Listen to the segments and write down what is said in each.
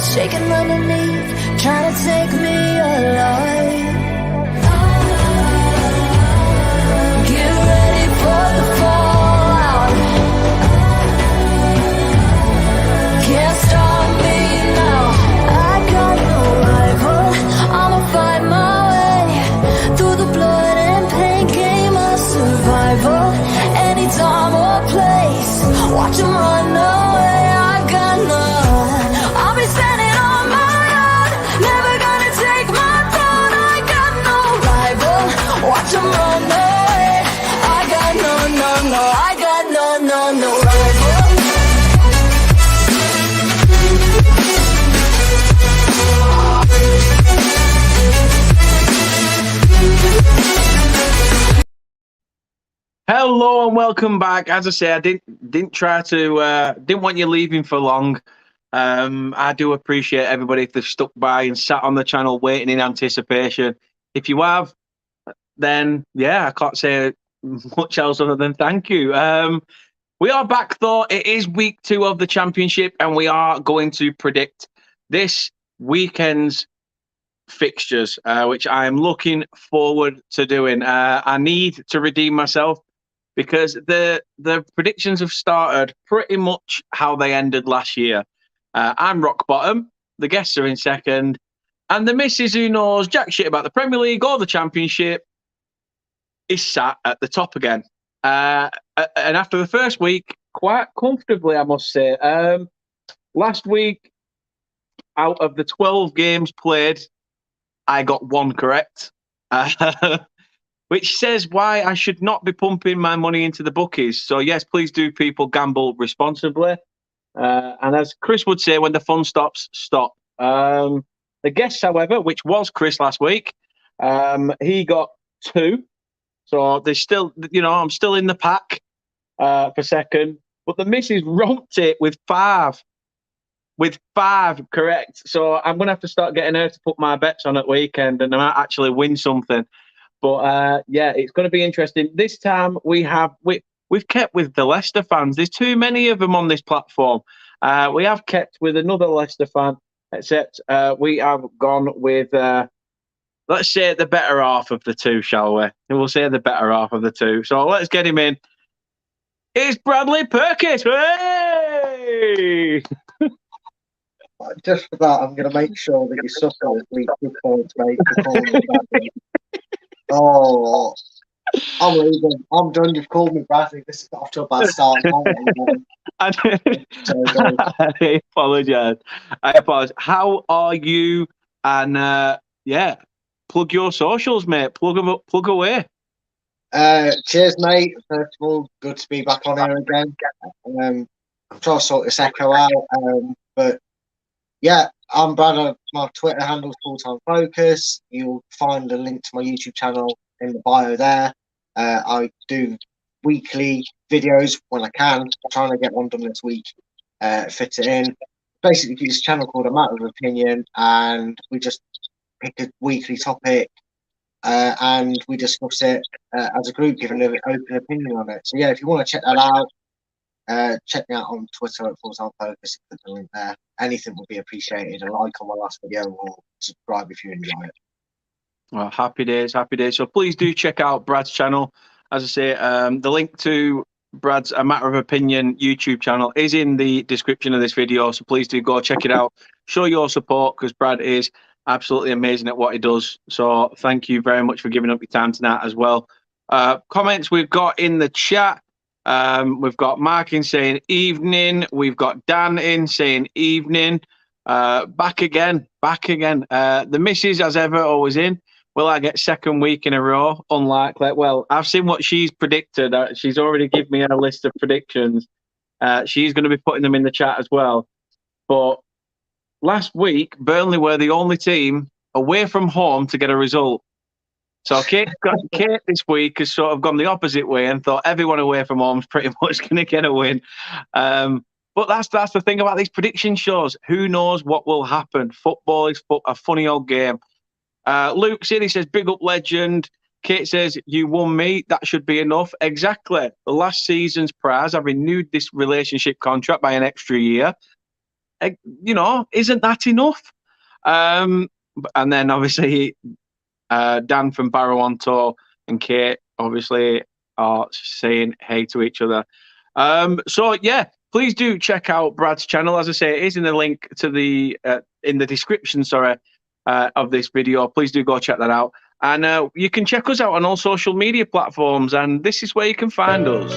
shaking underneath, trying to take me alive. Get ready for the fallout. Can't stop me now. I got no rival. I'ma fight my way through the blood and pain, game of survival. Any time or place, watch 'em run away. I got none. I'll be standing on my own, never gonna take my throne. I got no rival. Watch 'em run away. I got no, I got no rival. Hello and welcome back. As I say, I didn't try to didn't want you leaving for long. I do appreciate everybody if they've stuck by and sat on the channel waiting in anticipation. If you have, then yeah, I can't say much else other than thank you. We are back though. It is week 2 of the championship, and we are going to predict this weekend's fixtures, which I am looking forward to doing. I need to redeem myself because the predictions have started pretty much how they ended last year. I'm rock bottom, the guests are in second, and the missus who knows jack shit about the Premier League or the Championship is sat at the top again. And after the first week, quite comfortably, I must say. Last week, out of the 12 games played, I got 1 correct, which says why I should not be pumping my money into the bookies. So yes, please do, people, gamble responsibly. And as Chris would say, when the fun stops, stop. The guests, however, which was Chris last week, he got 2. So there's still, I'm still in the pack for second. But the missus romped it with 5. With 5 correct. So I'm going to have to start getting her to put my bets on at weekend, and I might actually win something. But yeah, it's going to be interesting. This time we've kept with the Leicester fans. There's too many of them on this platform. We have kept with another Leicester fan, except we have gone with, let's say, the better half of the 2, shall we? And we'll say the better half of the 2. So let's get him in. It's Bradley Perkins. Hey! Just for that, I'm going to make sure that you suffer this week with points, mate. Oh, I'm leaving. I'm done. You've called me Bradley. This is off to a bad start. I apologise. How are you? And yeah, plug your socials, mate. Plug them up. Plug away. Cheers, mate. First of all, good to be back on here again. I'm trying to sort this echo out, but yeah, I'm Brad. My Twitter handle's Full-Time Focus. You'll find a link to my YouTube channel in the bio there. I do weekly videos when I can. I'm trying to get one done this week, fit it in. Basically, it's a channel called A Matter of Opinion, and we just pick a weekly topic and we discuss it as a group, giving an open opinion on it. So yeah, if you want to check that out, check me out on Twitter at Full-Time Focus. Click the link there. Anything will be appreciated. A like on my last video, or subscribe if you enjoy it. Well, happy days. So please do check out Brad's channel. As I say, the link to Brad's A Matter of Opinion YouTube channel is in the description of this video. So please do go check it out. Show your support, because Brad is absolutely amazing at what he does. So thank you very much for giving up your time tonight as well. Comments we've got in the chat. We've got Mark in saying evening. We've got Dan in saying evening. Back again. The missus, as ever, always in. Will I get second week in a row? Unlikely. Well, I've seen what she's predicted. She's already given me a list of predictions. She's going to be putting them in the chat as well. But last week, Burnley were the only team away from home to get a result. So Kate this week has sort of gone the opposite way and thought everyone away from home is pretty much going to get a win. But that's the thing about these prediction shows. Who knows what will happen? Football is a funny old game. Luke said, he says, big up legend. Kate says, you won me. That should be enough. Exactly. The last season's prize, I renewed this relationship contract by an extra year. isn't that enough? And then obviously Dan from Barrow on Tour and Kate obviously are saying hey to each other. So yeah, please do check out Brad's channel. As I say, it is in the link to the in the description, of this video. Please do go check that out. And you can check us out on all social media platforms, and this is where you can find us.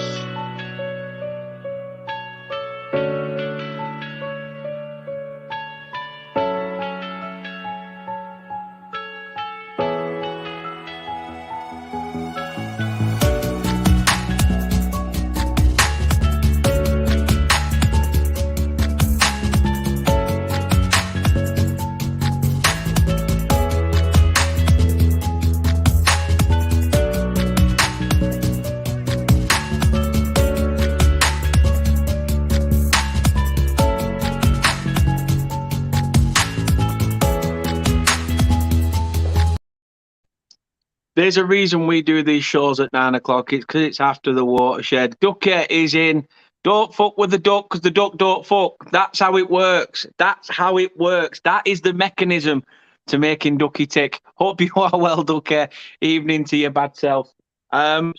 There's a reason we do these shows at 9 o'clock. It's because it's after the watershed. Ducky is in. Don't fuck with the duck because the duck don't fuck. That's how it works. That's how it works. That is the mechanism to making Ducky tick. Hope you are well, Ducky. Evening to your bad self. Kate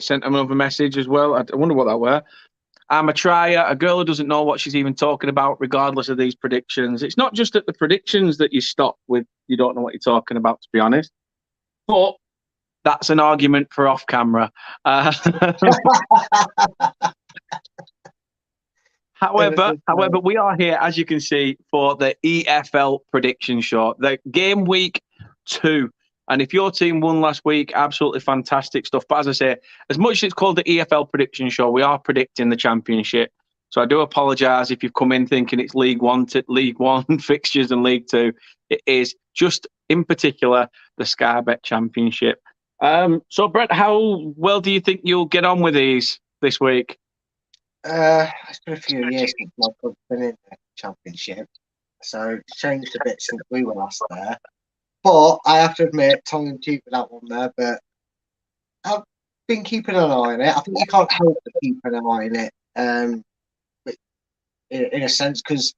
sent another message as well. I wonder what that were. I'm a trier, a girl who doesn't know what she's even talking about, regardless of these predictions. It's not just at the predictions that you stop with, you don't know what you're talking about, to be honest. But that's an argument for off camera. However, we are here, as you can see, for the EFL prediction show, the game week 2. And if your team won last week, absolutely fantastic stuff. But as I say, as much as it's called the EFL prediction show, we are predicting the championship. So I do apologise if you've come in thinking it's League One fixtures and League Two. It is just, in particular, the Sky Bet Championship. So, Brett, how well do you think you'll get on with these this week? It's been a few years since my club's been in the Championship. So it's changed a bit since we were last there. But I have to admit, tongue in cheek with that one there, but I've been keeping an eye on it. I think you can't help but keep an eye on it, but in a sense, because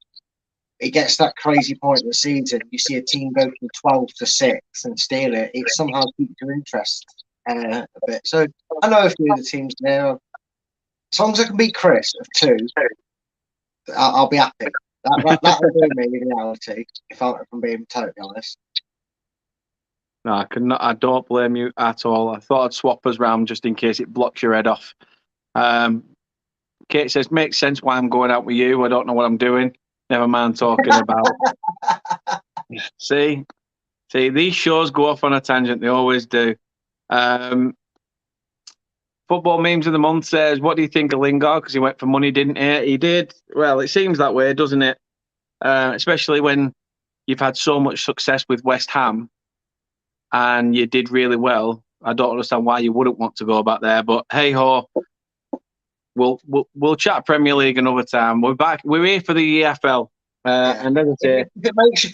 it gets that crazy point in the season. You see a team go from 12 to 6 and steal it. It somehow keeps your interest a bit. So I know a few of the teams now. As long as I can beat Chris of 2, I'll be happy. That'll do me in reality, if I'm being totally honest. No, I don't blame you at all. I thought I'd swap us round just in case it blocks your head off. Kate says, makes sense why I'm going out with you. I don't know what I'm doing. Never mind talking about. See, these shows go off on a tangent. They always do. Football Memes of the Month says, what do you think of Lingard? Because he went for money, didn't he? He did. Well, it seems that way, doesn't it? Especially when you've had so much success with West Ham and you did really well. I don't understand why you wouldn't want to go back there. But hey ho, we'll chat Premier League another time. We're back. We're here for the EFL. And as I say, if it makes you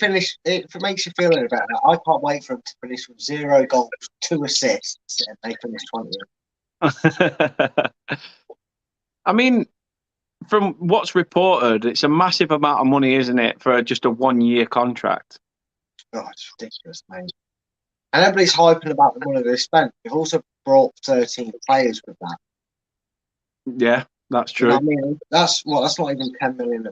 feel any better, I can't wait for him to finish with 0 goals, 2 assists, and they finish 20th. I mean, from what's reported, it's a massive amount of money, isn't it, for just a 1-year contract? Oh, it's ridiculous, mate. And everybody's hyping about the money they spent. They've also brought 13 players with that. Yeah, that's true. You know what I mean? That's not even 10 million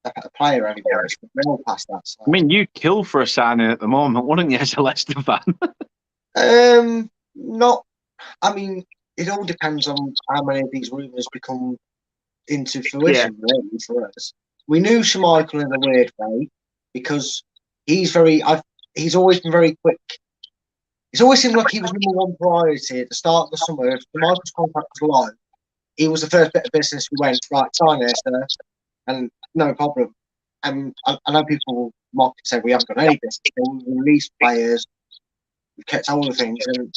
a player anymore. It's well past that. So. I mean, you'd kill for a signing at the moment, wouldn't you, as a Leicester fan? Not. I mean, it all depends on how many of these rumours become into fruition, really, for us. We knew Schmeichel in a weird way because he's always been very quick. It's always seemed like he was number one priority at the start of the summer. If Schmeichel's contract was low, he was the first bit of business we went, right, sign here, sir, and no problem. And I know people will mock and say we haven't done any business. We've released players, we've kept hold of things, and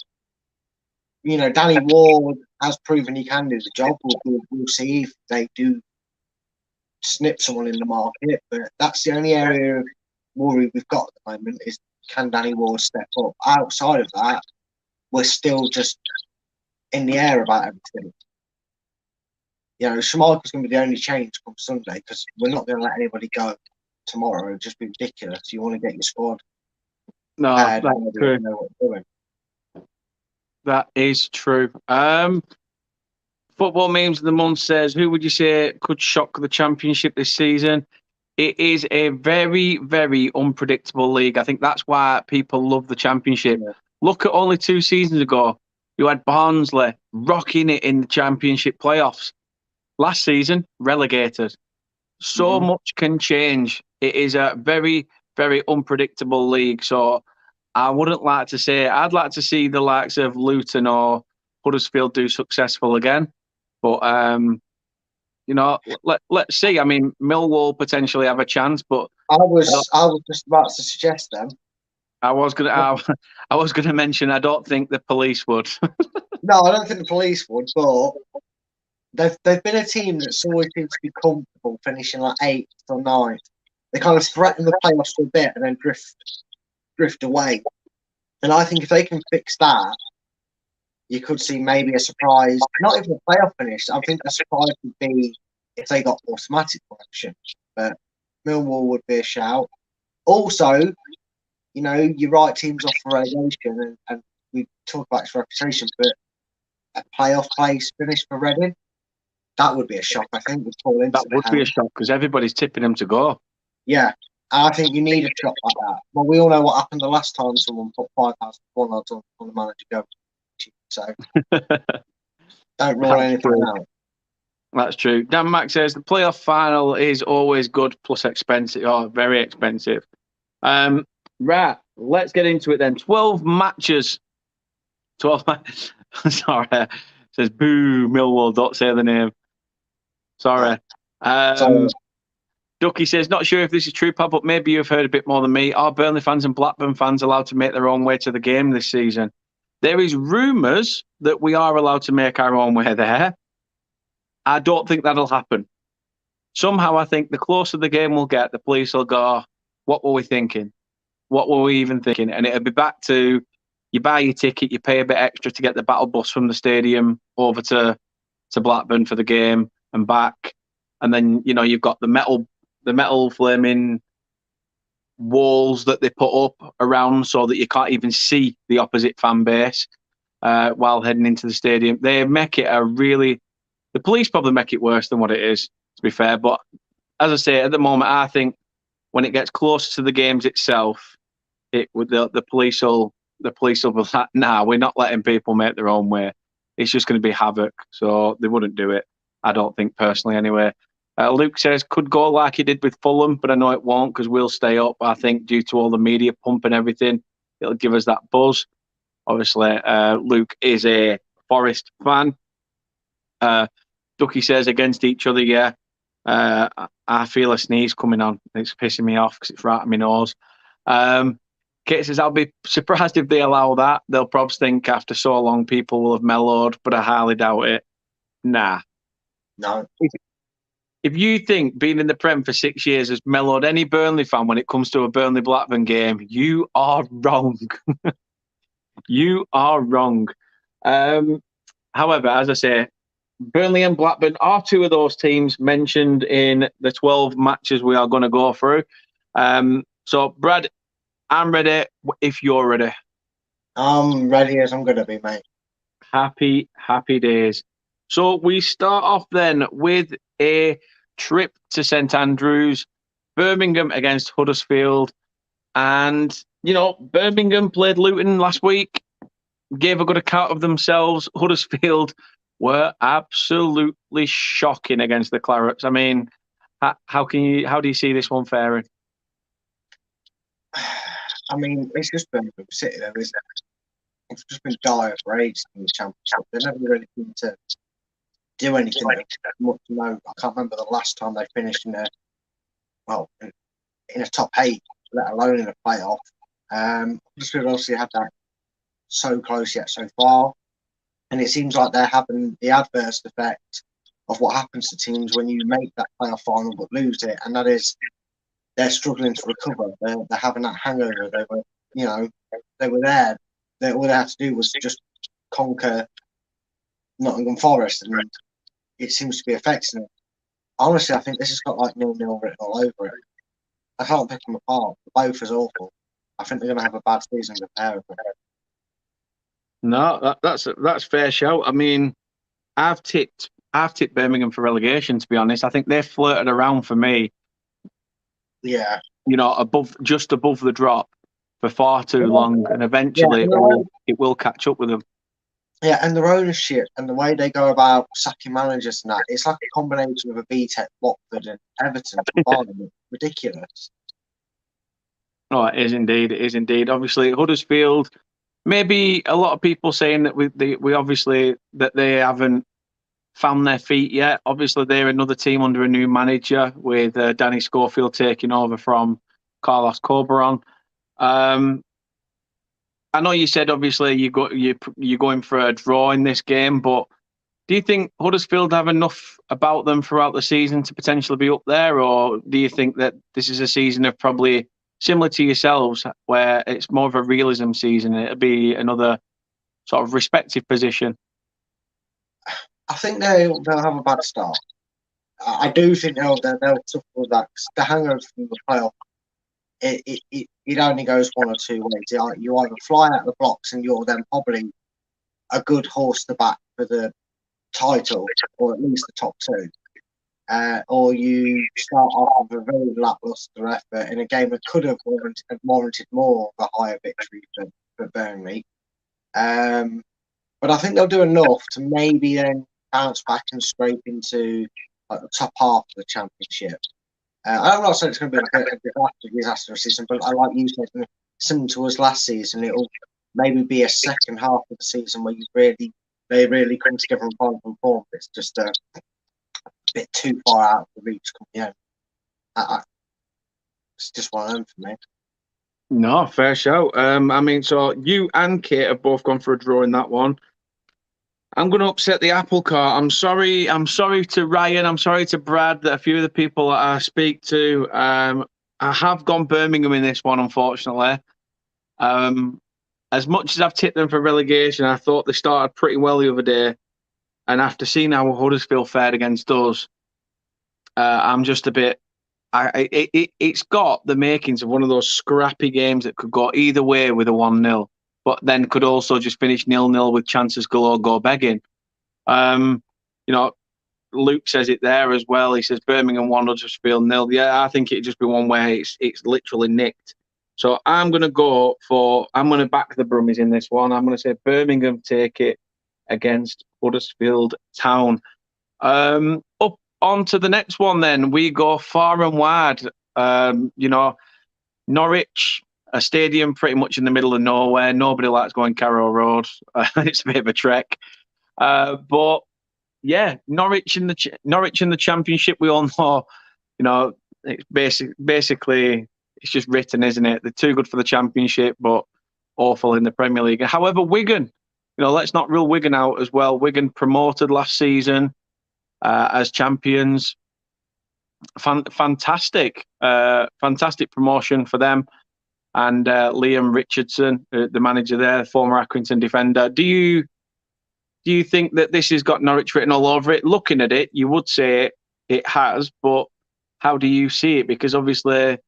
you know, Danny Ward has proven he can do the job. We'll see if they do snip someone in the market, but that's the only area of worry we've got at the moment is can Danny Ward step up? Outside of that, we're still just in the air about everything. Schmeichel's going to be the only change come Sunday because we're not going to let anybody go tomorrow. It'd just be ridiculous. You want to get your squad prepared and true. know what they're doing. That is true. Football Memes of the Month says, who would you say could shock the Championship this season? It is a very, very unpredictable league. I think that's why people love the Championship. Yeah. Look at only 2 seasons ago, you had Barnsley rocking it in the Championship playoffs. Last season, relegated. So much can change. It is a very, very unpredictable league. So I wouldn't like to say, I'd like to see the likes of Luton or Huddersfield do successful again. But, let's see. I mean, Millwall potentially have a chance, but I was just about to suggest them. I was gonna mention I don't think the police would. No, I don't think the police would, but they've been a team that's always seems to be comfortable finishing like 8th or 9th. They kind of threaten the playoffs for a bit and then drift away. And I think if they can fix that, you could see maybe a surprise. Not even a playoff finish. I think the surprise would be if they got automatic promotion. But Millwall would be a shout. Also, you write teams off for relegation, and we talk about its reputation, but a playoff place finish for Reading, that would be a shock. I think that would be a shock because everybody's tipping them to go. Yeah, and I think you need a shock like that. Well, we all know what happened the last time someone put 5,000 odds on the manager go. So don't rule anything out. That's true. Dan Mack says the playoff final is always good plus expensive, or very expensive. Right, let's get into it then. 12 matches. 12 matches. Sorry. It says, boo, Millwall, don't say the name. Sorry. Ducky says, not sure if this is true, Pab, but maybe you've heard a bit more than me. Are Burnley fans and Blackburn fans allowed to make their own way to the game this season? There is rumours that we are allowed to make our own way there. I don't think that'll happen. Somehow I think the closer the game will get, the police will go, what were we thinking? What were we even thinking? And it'll be back to, you buy your ticket, you pay a bit extra to get the battle bus from the stadium over to Blackburn for the game and back. And then, you've got the metal flaming walls that they put up around so that you can't even see the opposite fan base while heading into the stadium. They make it the police probably make it worse than what it is, to be fair. But as I say, at the moment, I think when it gets closer to the games itself, the police will be like, nah, we're not letting people make their own way. It's just going to be havoc. So they wouldn't do it, I don't think, personally anyway. Luke says, could go like he did with Fulham, but I know it won't because we'll stay up. I think due to all the media pump and everything, it'll give us that buzz. Obviously, Luke is a Forest fan. Ducky says, against each other, yeah. I feel a sneeze coming on. It's pissing me off because it's right in my nose. Kate says, I'll be surprised if they allow that. They'll probably think after so long people will have mellowed, but I highly doubt it. Nah. No. If you think being in the Prem for 6 years has mellowed any Burnley fan when it comes to a Burnley-Blackburn game, you are wrong. You are wrong. However, as I say, Burnley and Blackburn are 2 of those teams mentioned in the 12 matches we are going to go through. So, Brad, I'm ready if you're ready. I'm ready as I'm going to be, mate. Happy days. So we start off then with a trip to St Andrews, Birmingham against Huddersfield. And, Birmingham played Luton last week, gave a good account of themselves. Huddersfield were absolutely shocking against the Clarets. I mean, how do you see this one faring? I mean, it's just Birmingham City, though, isn't it? It's just been dire for ages in the Championship. They never really seem to do anything much. I can't remember the last time they finished in a top 8, let alone in a playoff. Huddersfield obviously had that so close yet so far, and it seems like they're having the adverse effect of what happens to teams when you make that playoff final but lose it, and that is they're struggling to recover. They're having that hangover. They were there. All they had to do was just conquer Nottingham Forest, and it seems to be affecting them. Honestly, I think this has got like 0-0 written all over it. I can't pick them apart. Both is awful. I think they're going to have a bad season with pair of them. No, that's fair shout. I mean, I've tipped Birmingham for relegation. To be honest, I think they've flirted around for me. Yeah, Just above the drop for far too long, and eventually it will catch up with them. Yeah, and their ownership and the way they go about sacking managers and that, it's like a combination of a BTEC, Watford and Everton combined. Ridiculous. Oh, it is indeed. It is indeed. Obviously, Huddersfield, maybe a lot of people saying that we obviously that they haven't found their feet yet. Obviously, they're another team under a new manager with Danny Schofield taking over from Carlos Corberan. I know you said obviously you're going for a draw in this game, but do you think Huddersfield have enough about them throughout the season to potentially be up there, or do you think that this is a season of probably similar to yourselves, where it's more of a realism season? It'll be another sort of respective position. I think they'll have a bad start. I do think they'll suffer with that. 'Cause the hangover from the playoff, it only goes one or two ways. You either fly out of the blocks and you're then probably a good horse to back for the title, or at least the top two. Or you start off with a very lackluster effort in a game that could have warranted more of a higher victory for Burnley. But I think they'll do enough to maybe then bounce back and scrape into like the top half of the championship. I'm not saying it's going to be like a disaster season, but I like you said, similar to us last season, it'll maybe be a second half of the season where they really come together and find some form. It's just a bit too far out of the reach. It's just one of them for me. No, fair show. I mean, so you and Kate have both gone for a draw in that one. I'm going to upset the apple cart. I'm sorry to Ryan. I'm sorry to Brad that a few of the people that I speak to, I have gone Birmingham in this one, unfortunately. As much as I've tipped them for relegation, I thought they started pretty well the other day. And after seeing how Huddersfield fared against us, I'm just a bit... It's got the makings of one of those scrappy games that could go either way with a 1-0, but then could also just finish 0-0 with chances galore, go begging. Luke says it there as well. He says Birmingham 1, Huddersfield 0. Yeah, I think it'd just be one way. It's literally nicked. So I'm going to back the Brummies in this one. I'm going to say Birmingham take it against Huddersfield Town. Up on to the next one then. We go far and wide. Norwich, a stadium pretty much in the middle of nowhere. Nobody likes going Carrow Road. It's a bit of a trek. But yeah, Norwich in the Championship, we all know, it's basically it's just written, isn't it? They're too good for the Championship, but awful in the Premier League. However, Wigan, let's not rule Wigan out as well. Wigan promoted last season as champions. Fantastic promotion for them. And Liam Richardson, the manager there, former Accrington defender. Do you think that this has got Norwich written all over it? Looking at it, you would say it has, but how do you see it? Because obviously,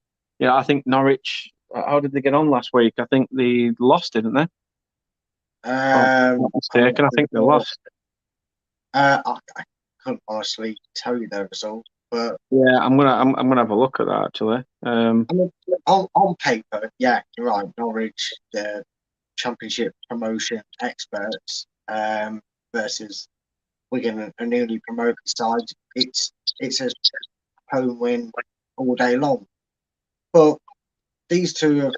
I think Norwich, how did they get on last week? I think they lost, didn't they? Not mistaken, I think they lost. I couldn't honestly tell you their result, but yeah, I'm gonna have a look at that actually. On paper, yeah, you're right. Norwich, the Championship promotion experts, versus Wigan, a newly promoted side. It's a home win all day long. But these two have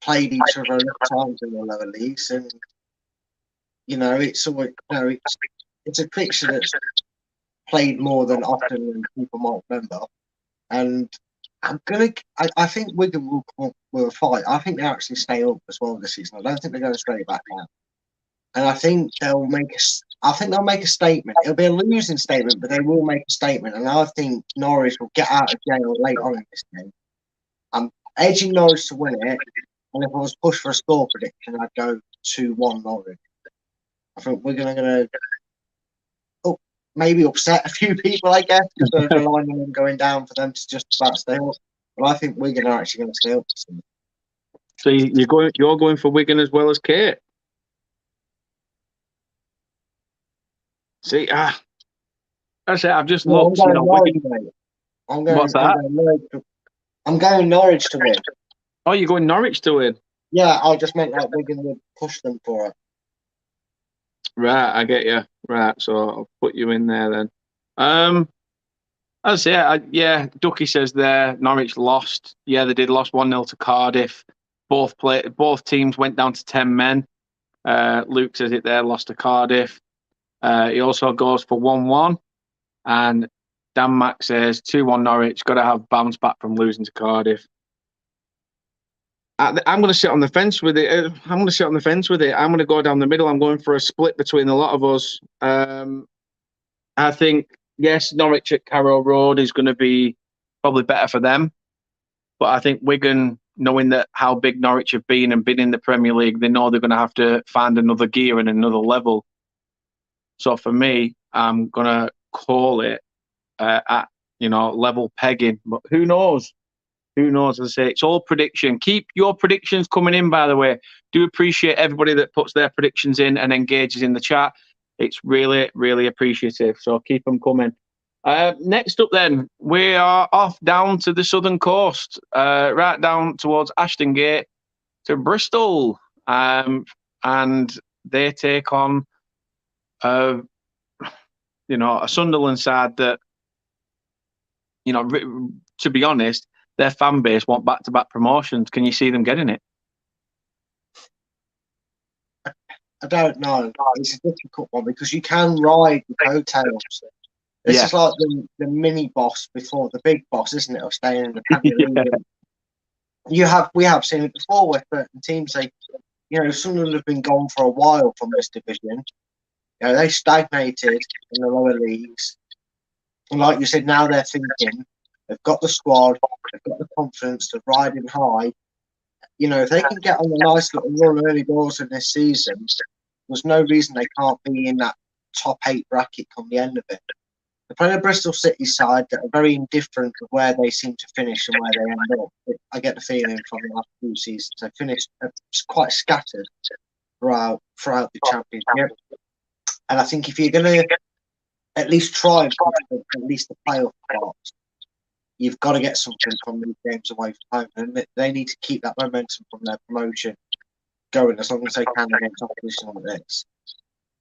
played each other enough times in the lower leagues, and it's a fixture that's played more than often than people might remember. And I think Wigan will fight. I think they actually stay up as well this season. I don't think they're going to straight back down. And I think they'll make a statement. It'll be a losing statement, but they will make a statement. And I think Norwich will get out of jail late on in this game. I'm edging Norwich to win it. And if I was pushed for a score prediction, I'd go 2-1 Norwich. I think we're going to maybe upset a few people, I guess, because they're relying on them going down for them to just about stay up. But I think Wigan are actually going to stay up. So you're going for Wigan as well as Kate. See, I say I've just No, looked. I'm going Norwich, Wigan. mate. What's that? I'm going Norwich to win. Oh, you're going Norwich to win. Yeah, I just meant like Wigan would push them for it. Right, I get you. Right, so I'll put you in there then. As I say, yeah, Ducky says there, Norwich lost. Yeah, they did lost 1-0 to Cardiff. Both teams went down to 10 men. Luke says it there, lost to Cardiff. He also goes for 1-1. And Dan Mack says 2-1 Norwich, got to have bounce back from losing to Cardiff. I'm going to sit on the fence with it. I'm going to go down the middle. I'm going for a split between a lot of us. I think, yes, Norwich at Carrow Road is going to be probably better for them. But I think Wigan, knowing that how big Norwich have been and been in the Premier League, they know they're going to have to find another gear and another level. So for me, I'm going to call it at, level pegging. But who knows? Who knows? As I say, it's all prediction. Keep your predictions coming in, by the way. Do appreciate everybody that puts their predictions in and engages in the chat. It's really, really appreciative. So keep them coming. Next up then, we are off down to the southern coast, right down towards Ashton Gate to Bristol. And they take on, a Sunderland side that, to be honest, their fan base want back-to-back promotions. Can you see them getting it? I don't know. It's a difficult one because you can ride the coattails. This is like the mini boss before the big boss, isn't it? Of staying in the Premier League. We have seen it before where certain teams say, Sunderland have been gone for a while from this division. They stagnated in the lower leagues. And like you said, now they're thinking they've got the squad, they've got the confidence to ride in high. If they can get on a nice little run early doors in this season, there's no reason they can't be in that top 8 bracket come the end of it. They're playing a Bristol City side that are very indifferent of where they seem to finish and where they end up. I get the feeling from the last 2 seasons they finished quite scattered throughout the Championship. And I think if you're going to at least try and push for at least the playoff spots, you've got to get something from these games away from home. And they need to keep that momentum from their promotion going as long as they can against opposition like this.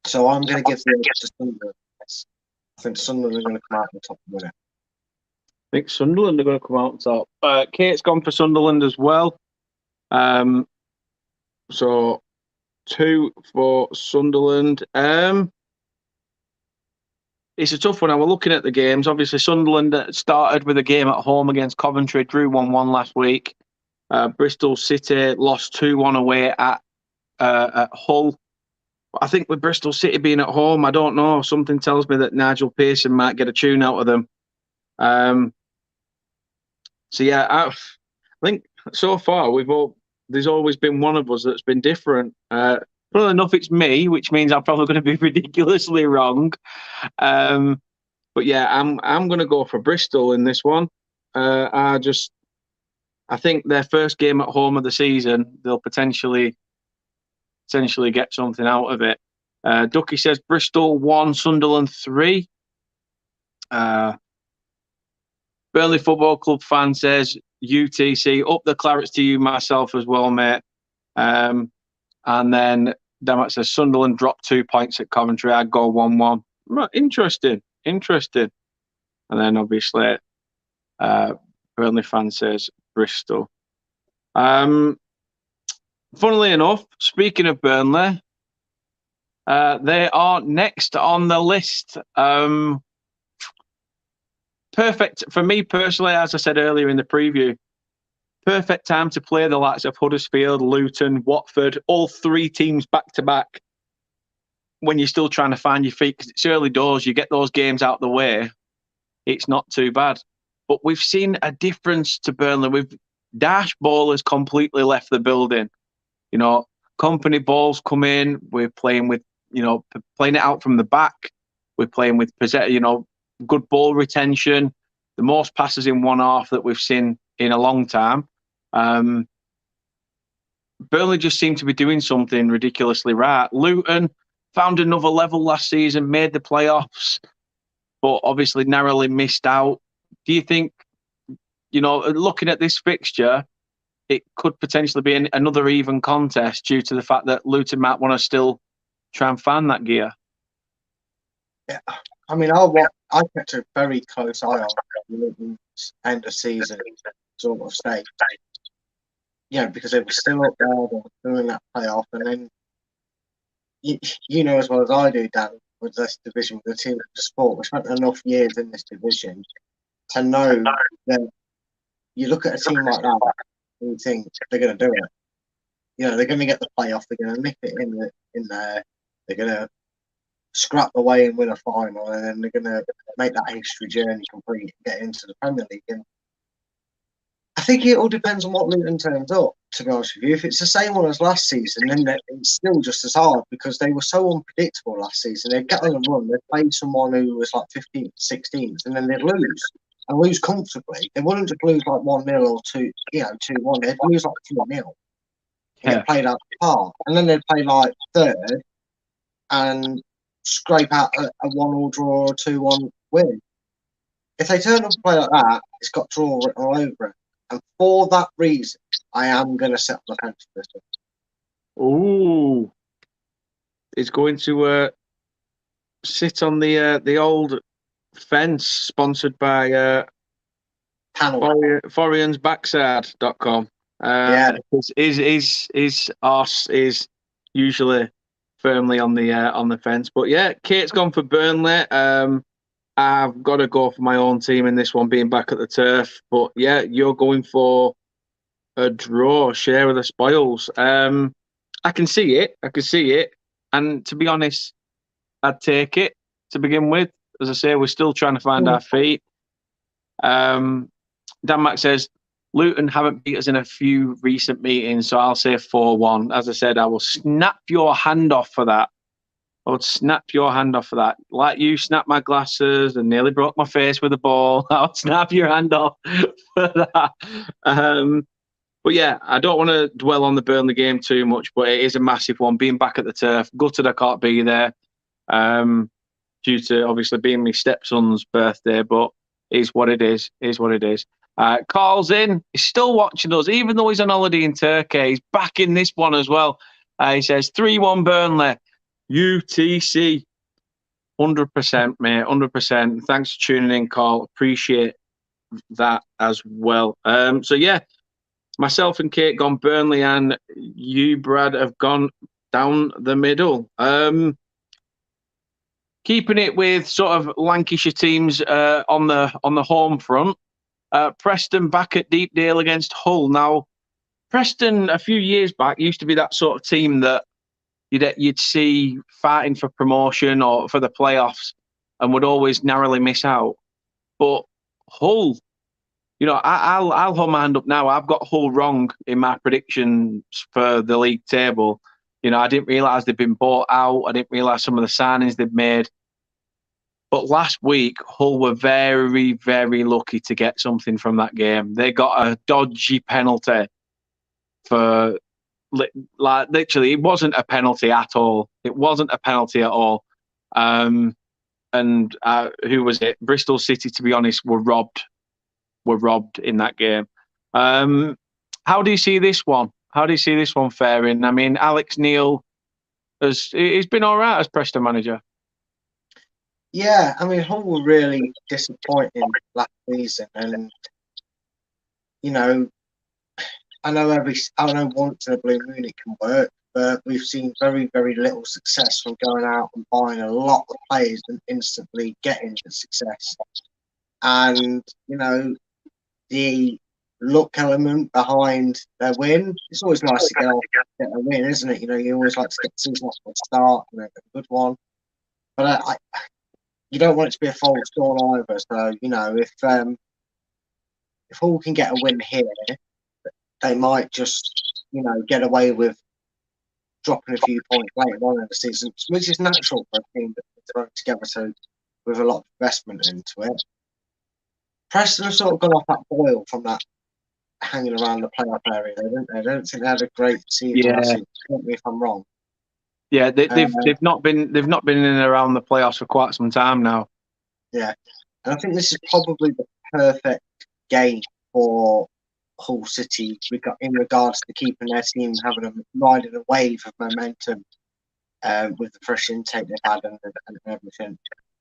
So I'm going to give the edge to Sunderland. I think Sunderland are going to come out on top of it. I think Sunderland are going to come out on top. Kate's gone for Sunderland as well. So 2 for Sunderland. It's a tough one. I was looking at the games. Obviously, Sunderland started with a game at home against Coventry, drew 1-1 last week. Bristol City lost 2-1 away at Hull. I think with Bristol City being at home, I don't know. Something tells me that Nigel Pearson might get a tune out of them. So yeah, I think so far there's always been one of us that's been different. Funnily enough, it's me, which means I'm probably going to be ridiculously wrong. But yeah, I'm going to go for Bristol in this one. I think their first game at home of the season, they'll potentially get something out of it. Ducky says Bristol 1, Sunderland 3. Burnley Football Club fan says UTC, up the clarets to you myself as well, mate. And then Damat says Sunderland dropped 2 points at Coventry. I'd go 1-1. Interesting. And then obviously Burnley fan says Bristol. Funnily enough, speaking of Burnley, they are next on the list. Perfect for me personally, as I said earlier in the preview. Perfect time to play the likes of Huddersfield, Luton, Watford, all 3 teams back to back. When you're still trying to find your feet, because it's early doors, you get those games out the way. It's not too bad. But we've seen a difference to Burnley. Dash Ball has completely left the building. Company balls come in. We're playing with, playing it out from the back. We're playing with good ball retention, the most passes in one half that we've seen in a long time. Burnley just seem to be doing something ridiculously right. Luton found another level last season, made the playoffs, but obviously narrowly missed out. Do you think, looking at this fixture, it could potentially be another even contest due to the fact that Luton might want to still try and fan that gear? Yeah, I mean, I kept a very close eye on Luton's end of season sort of state. Because they were still up there, they were still in that playoff, and then you know as well as I do, Dan, with this division, with the team of sport, we spent enough years in this division to know that you look at a team like that and you think they're going to do it. They're going to get the playoff, they're going to nip it in there, they're going to scrap away and win a final, and then they're going to make that history journey complete and get into the Premier League. And I think it all depends on what Luton turns up, to be honest with you. If it's the same one as last season, then it's still just as hard because they were so unpredictable last season. They'd get on a run, they'd play someone who was like 15th, 16th, and then they'd lose. And lose comfortably. They wouldn't just lose like 1-0 or 2-1. They'd lose like 2-0. Get played out the park. And then they'd play like third and scrape out a 1-1 draw or 2-1 win. If they turn up and play like that, it's got draw written all over it. And for that reason, I am going to set up the fence for this one. Ooh. It's going to sit on the old fence, sponsored by ForiansBackside.com. His arse is usually firmly on the fence. But yeah, Kate's gone for Burnley. I've got to go for my own team in this one, being back at the turf. But yeah, you're going for a draw, share of the spoils. I can see it. And to be honest, I'd take it to begin with. As I say, we're still trying to find our feet. Dan Mack says, Luton haven't beat us in a few recent meetings, so I'll say 4-1. As I said, I will snap your hand off for that. Like you snapped my glasses and nearly broke my face with a ball. I'll snap your hand off for that. But yeah, I don't want to dwell on the Burnley game too much, but it is a massive one. Being back at the turf, gutted I can't be there due to obviously being my stepson's birthday, but it is what it is. Carl's in. He's still watching us, even though he's on holiday in Turkey. He's back in this one as well. He says 3-1 Burnley. UTC. 100%, mate. 100%. Thanks for tuning in, Carl. Appreciate that as well. So, yeah, myself and Kate gone Burnley, and you, Brad, have gone down the middle. Keeping it with sort of Lancashire teams on the home front. Preston back at Deepdale against Hull. Now, Preston a few years back used to be that sort of team that you'd see fighting for promotion or for the playoffs and would always narrowly miss out. But Hull, I'll hold my hand up now. I've got Hull wrong in my predictions for the league table. I didn't realise they'd been bought out. I didn't realise some of the signings they'd made. But last week, Hull were very, very lucky to get something from that game. They got a dodgy penalty for, literally, it wasn't a penalty at all. And who was it? Bristol City, to be honest, were robbed in that game. How do you see this one? Faring? I mean, Alex Neil he's been all right as Preston manager. Yeah, I mean, Hull were really disappointing last season, and I know once in a blue moon it can work, but we've seen very, very little success from going out and buying a lot of players and instantly getting the success. And the luck element behind their win, it's always nice to get a win, isn't it? You always like to get the season off to a start and a good one. But you don't want it to be a false dawn either. So, if Hull can get a win here, they might just, get away with dropping a few points later on in the season, which is natural for a team that's thrown together, so with a lot of investment into it. Preston have sort of gone off that boil from that hanging around the playoff area. I don't think they had a great season last season. Correct me if I'm wrong. Yeah, they've not been in and around the playoffs for quite some time now. Yeah, and I think this is probably the perfect game for Hull City in regards to keeping their team riding a wave of momentum with the fresh intake they've had and everything.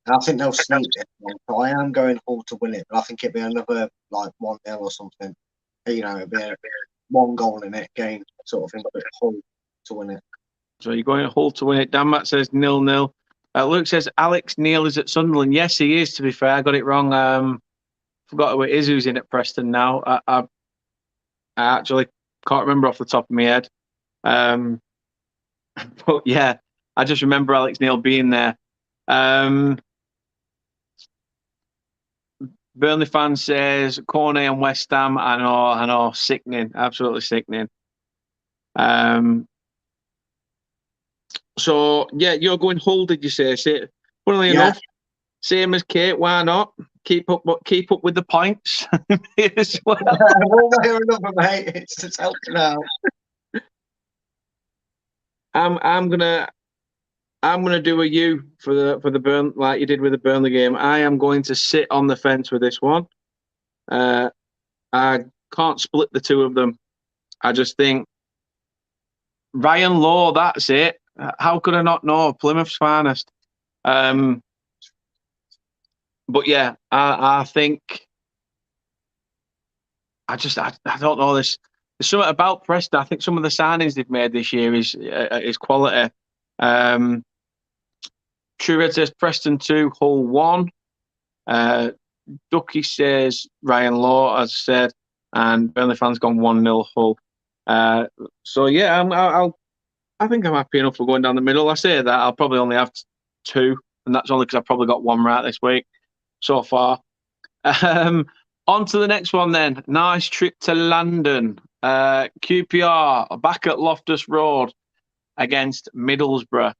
And I think they'll sneak this one. So I am going Hull to win it, but I think it'll be another like 1-0 or something. You know, it'll be a 1 goal in it game sort of thing, but Hull to win it. So you're going Hull to win it. Dan Matt says 0-0. Luke says Alex Neil is at Sunderland. Yes, he is, to be fair. I got it wrong. Forgot who it is who's in at Preston now. I actually can't remember off the top of my head. But yeah, I just remember Alex Neil being there. Burnley fan says Cornet and West Ham. I know, sickening, absolutely sickening. So yeah, you're going Hull, did you say? Funnily enough, same as Kate. Why not keep up with the points as well? One way or another, mate. It's just helping out. I'm gonna do a U for the Burn like you did with the Burnley game. I am going to sit on the fence with this one. I can't split the two of them. I just think Ryan Law, that's it. How could I not know? Plymouth's finest. But yeah, I think I don't know this. There's something about Preston. I think some of the signings they've made this year is quality. Trured says Preston 2, Hull 1. Ducky says Ryan Law, as I said, and Burnley fans gone 1-0 Hull. So yeah, I think I'm happy enough for going down the middle. I say that I'll probably only have 2, and that's only because I've probably got 1 right this week so far. On to the next one then. Nice trip to London. QPR back at Loftus Road against Middlesbrough.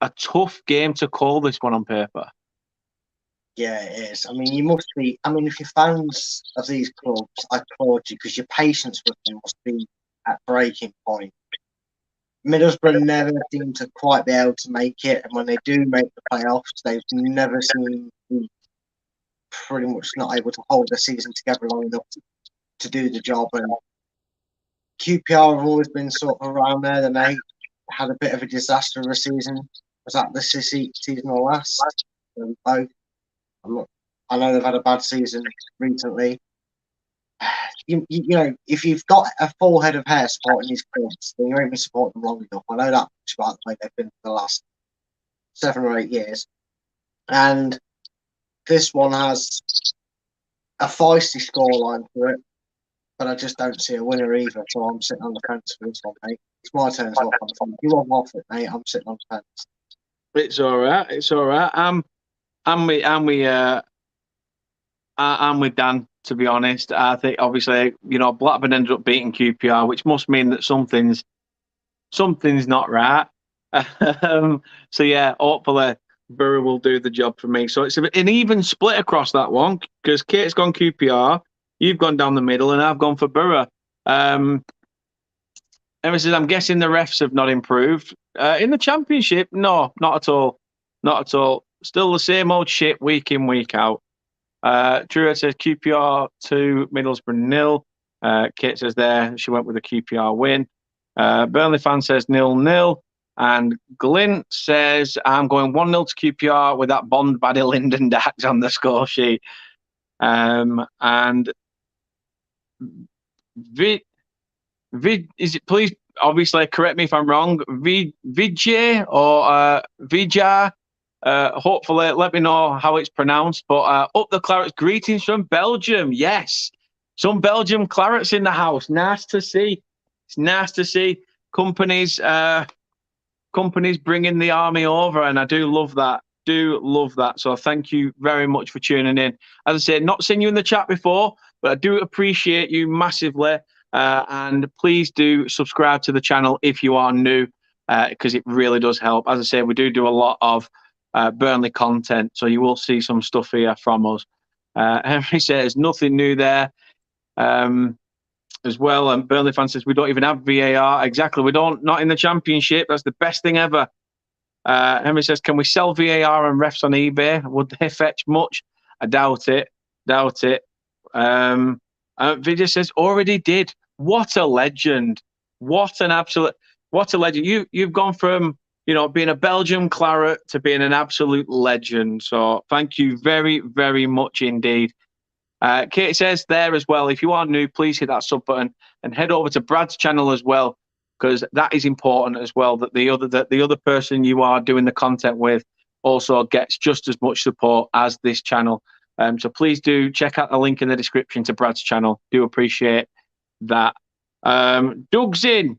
A tough game to call this one on paper. Yeah, it is. I mean, you must be. I mean, if you're fans of these clubs, I applaud you because your patience with them must be at breaking point. Middlesbrough never seem to quite be able to make it, and when they do make the playoffs, they've never seemed to be pretty much not able to hold the season together long enough to do the job. And QPR have always been sort of around there. Then they had a bit of a disaster of a season. Was that this season or last? Both. I know they've had a bad season recently. You know, if you've got a full head of hair supporting these clubs, then you ain't been supporting them long enough. I know that much about the way they've been for the last 7 or 8 years. And this one has a feisty scoreline to it, but I just don't see a winner either. So I'm sitting on the fence for this one, mate. It's my turn to look on the fence. You want off it, mate? I'm sitting on the fence. It's all right. It's all right. I'm with Dan, to be honest. I think obviously, you know, Blackburn ended up beating QPR, which must mean that something's not right. So yeah, hopefully Borough will do the job for me. So it's an even split across that one because Kate's gone QPR, you've gone down the middle, and I've gone for Borough. Emma says, I'm guessing the refs have not improved. In the Championship, no, not at all. Not at all. Still the same old shit week in, week out. Drew says QPR 2, Middlesbrough 0. Kate says there she went with a QPR win. Burnley fan says 0-0. And Glint says I'm going 1-0 to QPR with that Bond baddie Lyndon Dax on the score sheet. And is it, please obviously correct me if I'm wrong, Vijay or Vijay. Hopefully, let me know how it's pronounced. But up the Clarets, greetings from Belgium. Yes, some Belgium Clarets in the house. Nice to see. It's nice to see companies bringing the army over, and I do love that. So thank you very much for tuning in. As I said, not seen you in the chat before, but I do appreciate you massively. And please do subscribe to the channel if you are new. because it really does help. As I say, we do a lot of Burnley content, so you will see some stuff here from us. Henry says nothing new there as well. And Burnley fan says we don't even have VAR. Exactly, we don't. Not in the Championship. That's the best thing ever. Henry says, can we sell VAR and refs on eBay? Would they fetch much? I doubt it. Vidya says, already did. What a legend. What a legend. You've gone from, being a Belgian claret to being an absolute legend. So thank you very, very much indeed. Kate says there as well, if you are new, please hit that sub button and head over to Brad's channel as well, because that is important as well, that the other person you are doing the content with also gets just as much support as this channel. So please do check out the link in the description to Brad's channel. Do appreciate that. Doug's in.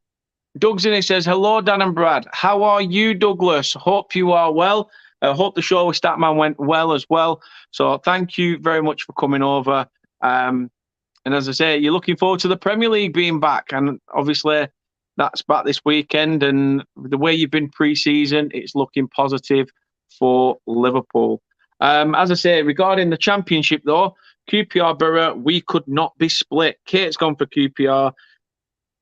He says, hello, Dan and Brad. How are you, Douglas? Hope you are well. Hope the show with Statman went well as well. So thank you very much for coming over. And as I say, you're looking forward to the Premier League being back. And obviously, that's back this weekend. And the way you've been pre-season, it's looking positive for Liverpool. As I say, regarding the Championship, though, QPR Borough, we could not be split. Kate's gone for QPR.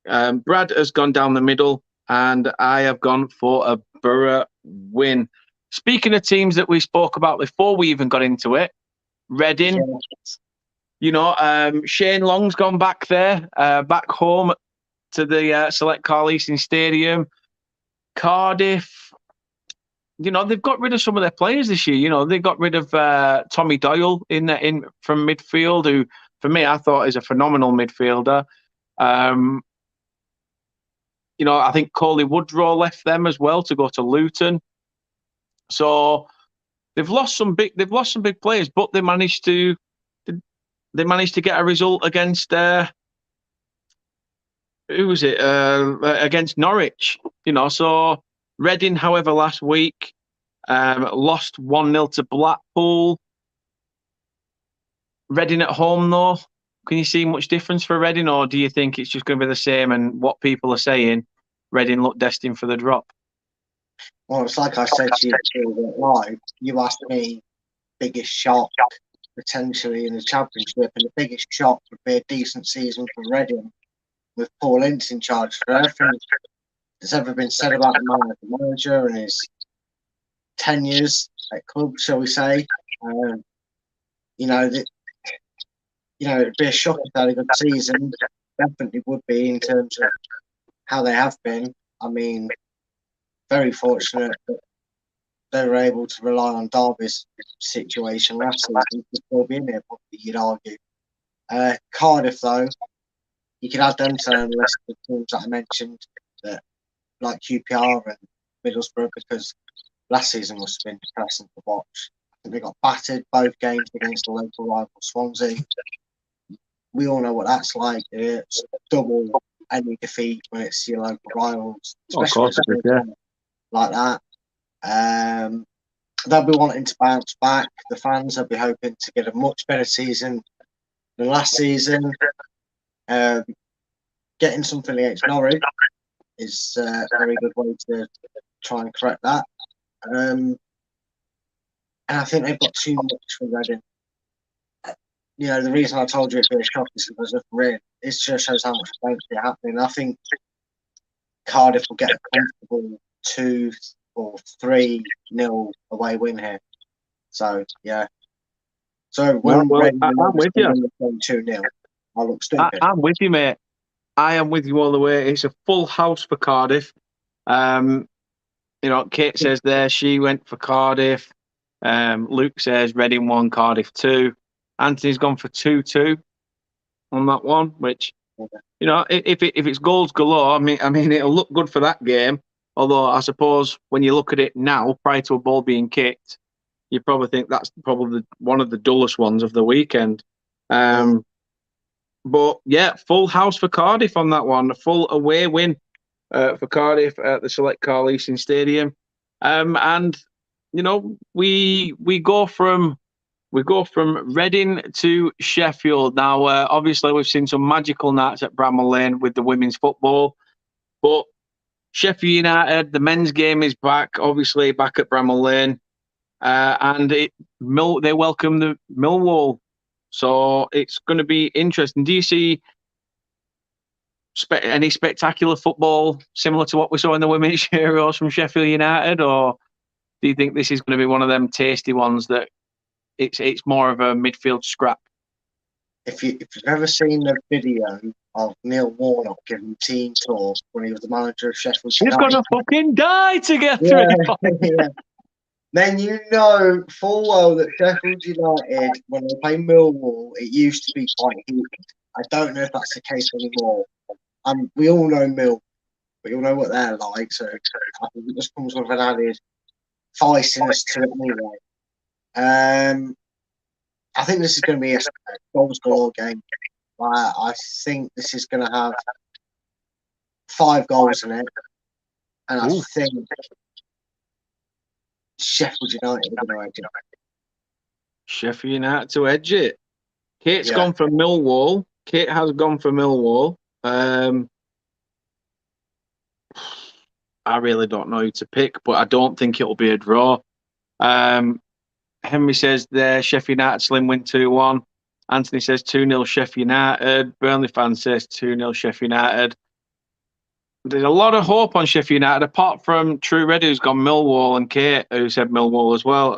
Brad has gone down the middle, and I have gone for a Borough win. Speaking of teams that we spoke about before we even got into it, Reading, Shane Long's gone back there, back home to the Select Car Leasing Stadium. Cardiff, they've got rid of some of their players this year. They got rid of Tommy Doyle in from midfield, who, for me, I thought is a phenomenal midfielder. I think Coley Woodrow left them as well to go to Luton. So they've lost some big players, but they managed to get a result against against Norwich. So Reading, however, last week lost 1-0 to Blackpool. Reading at home, though. Can you see much difference for Reading, or do you think it's just going to be the same? And what people are saying, Reading look destined for the drop. Well, it's like I said to you live. You asked me biggest shock potentially in the Championship, and the biggest shock would be a decent season for Reading with Paul Ince in charge. For everything that's ever been said about the manager and his tenures at club, shall we say, it'd be a shock if they had a good season. Definitely would be in terms of how they have been. I mean, very fortunate that they were able to rely on Derby's situation last season to still be in there, probably, you'd argue. Cardiff, though, you could add them to the list of teams that I mentioned, that like QPR and Middlesbrough, because last season must have been depressing to watch. I think they got battered both games against the local rival Swansea. We all know what that's like. It's double any defeat when it's your local rivals, especially like that. They'll be wanting to bounce back. The fans will be hoping to get a much better season than last season. Getting something against Norwich is a very good way to try and correct that. And I think they've got too much for Reading. The reason I told you it'd be a shock is because of Reading. It just shows how much is happening. I think Cardiff will get a comfortable 2 or 3-0 away win here. So, yeah. So, when I'm with you. 2-0, I look stupid. I'm with you, mate. I am with you all the way. It's a full house for Cardiff. Kate says there she went for Cardiff. Luke says Reading 1, Cardiff 2. Anthony's gone for 2-2 on that one, which, if it's goals galore, I mean, it'll look good for that game. Although I suppose when you look at it now, prior to a ball being kicked, you probably think that's probably one of the dullest ones of the weekend. But yeah, full house for Cardiff on that one. A full away win for Cardiff at the Select Car Leasing Stadium. And we go from Reading to Sheffield. Now, obviously, we've seen some magical nights at Bramall Lane with the women's football, but Sheffield United, the men's game is back, obviously back at Bramall Lane, and they welcome the Millwall. So it's going to be interesting. Do you see any spectacular football similar to what we saw in the women's Euros from Sheffield United, or do you think this is going to be one of them tasty ones that it's more of a midfield scrap? If you've ever seen the video of Neil Warnock giving team talk when he was the manager of Sheffield United, he's got to fucking die to get through. Yeah. Then you know full well that Sheffield United, when they play Millwall, it used to be quite heated. I don't know if that's the case anymore. We all know Mill. We all know what they're like, so I think it just comes with an added feistiness to it anyway. I think this is going to be a goals galore game. I think this is going to have 5 goals in it, and I think Sheffield United are going to edge it. Sheffield United to edge it. Kate's gone for Millwall. Kate has gone for Millwall. I really don't know who to pick, but I don't think it'll be a draw. Henry says there, Sheffield United slim win 2-1. Anthony says 2-0 Sheffield United. Burnley fan says 2-0 Sheffield United. There's a lot of hope on Sheffield United, apart from True Red, who's gone Millwall, and Kate, who said Millwall as well.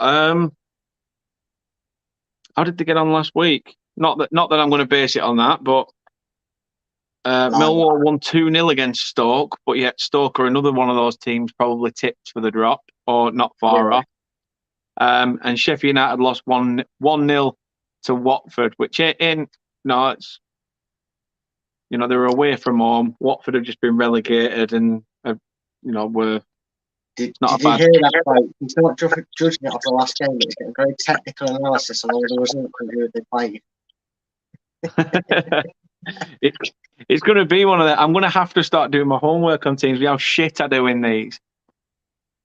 How did they get on last week? Not that I'm going to base it on that, but Millwall won 2-0 against Stoke, but yet Stoke are another one of those teams probably tipped for the drop, or not far off. And Sheffield United lost 1-0 to Watford, which it's, they were away from home. Watford have just been relegated, and were. Did you hear that? Like, he's not judging it off the last game. He's getting very technical analysis on all the results and who they played. It's going to be one of them. I'm going to have to start doing my homework on teams. How shit I do in these.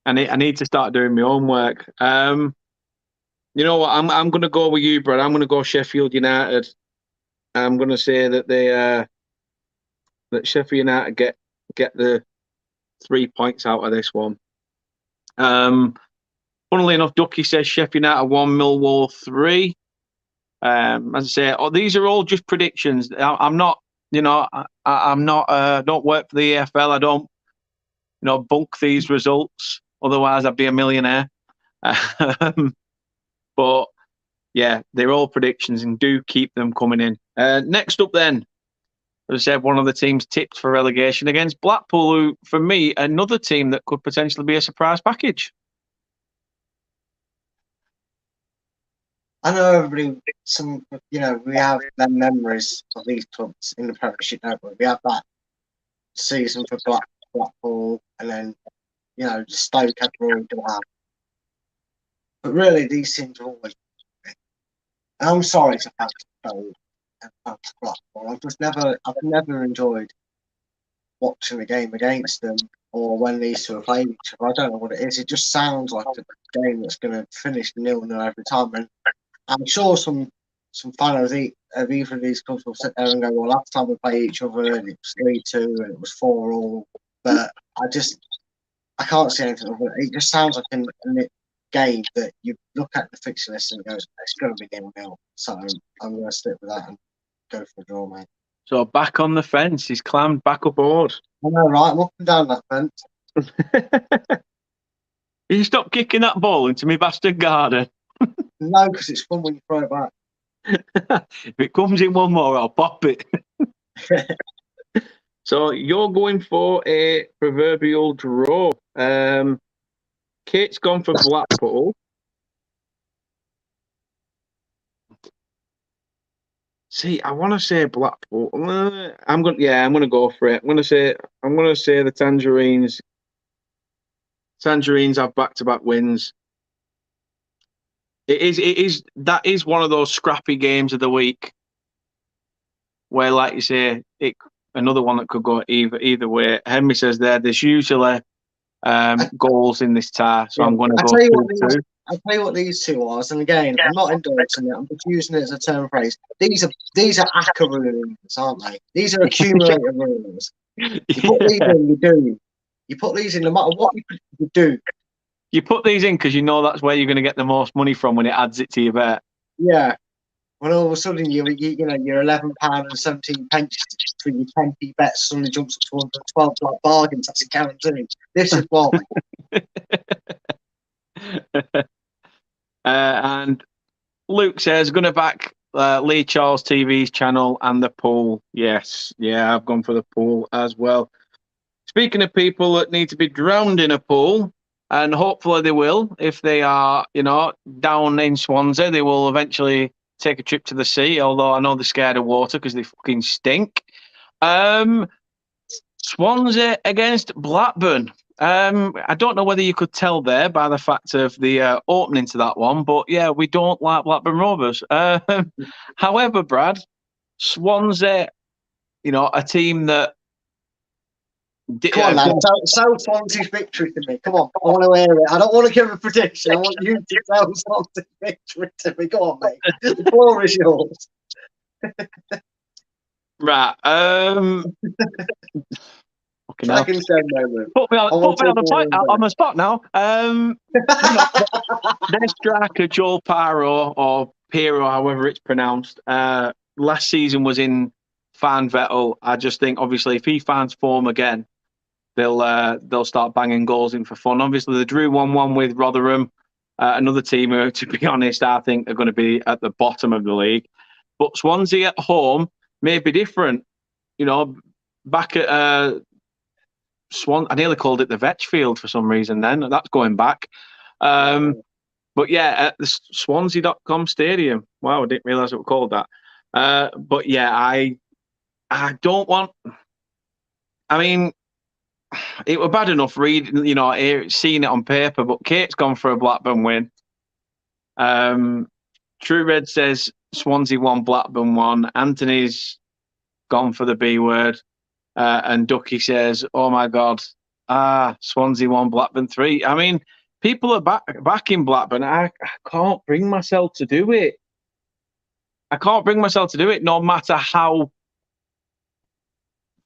I need to start doing my homework. You know what? I'm going to go with you, Brad. I'm going to go Sheffield United. I'm going to say that that Sheffield United get the 3 points out of this one. Funnily enough, Ducky says Sheffield United 1, Millwall 3. As I say, these are all just predictions. I'm not, I'm not. Don't work for the EFL. I don't, bunk these results. Otherwise, I'd be a millionaire. But yeah, they're all predictions, and do keep them coming in. Next up, then, as I said, one of the teams tipped for relegation against Blackpool, who, for me, another team that could potentially be a surprise package. I know everybody. We have them memories of these clubs in the Premiership. We have that season for Blackpool, and then Stoke had Rory Delap. But really, these teams are always. And I'm sorry to fans of Blackpool. I've never enjoyed watching a game against them, or when these two are playing each other. I don't know what it is. It just sounds like a game that's going to finish 0-0 every time. And I'm sure some fan of either of these clubs will sit there and go, well, last time we played each other, it was 3-2 and it was 4-all. But I can't see anything of it. It just sounds like a game that you look at the fixture list and it goes, it's going to be 0-0. So I'm going to stick with that and go for the draw, mate. So back on the fence, he's climbed back aboard. I know, right? I'm up and down that fence. You stop kicking that ball into me bastard garden. No, because it's fun when you throw it back. If it comes in one more, I'll pop it. So you're going for a proverbial draw. Kate's gone for Blackpool. See, I want to say Blackpool. I'm going to go for it. I'm going to say the Tangerines. Tangerines have back-to-back wins. That is one of those scrappy games of the week where, like you say, another one that could go either way. Henry says there's usually goals in this tie, so I'm going to go 2-2. I'll tell you what these two are, and again, I'm not endorsing it, I'm just using it as a term phrase. These are ACCA rulings, aren't they? These are accumulator rulings. You put these in, You put these in no matter what you do. You put these in because you know that's where you're going to get the most money from when it adds it to your bet. Yeah. When all of a sudden your £11 and 17 pence for your 10p bet suddenly jumps up to 112 like bargains, that's a guarantee. This is why. And Luke says, going to back Lee Charles TV's channel and the pool. Yes, yeah, I've gone for the pool as well. Speaking of people that need to be drowned in a pool, and hopefully they will, if they are, down in Swansea, they will eventually take a trip to the sea, although I know they're scared of water because they fucking stink. Swansea against Blackburn. I don't know whether you could tell there by the fact of the opening to that one, but yeah, we don't like Blackburn Rovers. However, Brad, Swansea, a team that... Come on, lad. Sell Swansea's victory to me. Come on. I want to hear it. I don't want to give a prediction. I want you to sell Swansea's victory to me. Go on, mate. The floor is yours. Right. Dragon Stone moment. Put me on the spot now. Their striker, Joel Paro, or Piro, however it's pronounced, last season was in Fan Vettel. I just think, obviously, if he finds form again, they'll start banging goals in for fun. Obviously, they drew 1-1 with Rotherham, another team who, to be honest, I think are going to be at the bottom of the league. But Swansea at home may be different. Back at I nearly called it the Vetchfield for some reason then. That's going back. But yeah, at the Swansea.com Stadium. Wow, I didn't realise it was called that. But yeah, I don't want... I mean, it was bad enough reading, seeing it on paper, but Kate's gone for a Blackburn win. True Red says Swansea 1, Blackburn 1. Anthony's gone for the B word. And Ducky says, oh my God, Swansea 1, Blackburn 3. I mean, people are back in Blackburn. I can't bring myself to do it. No matter how...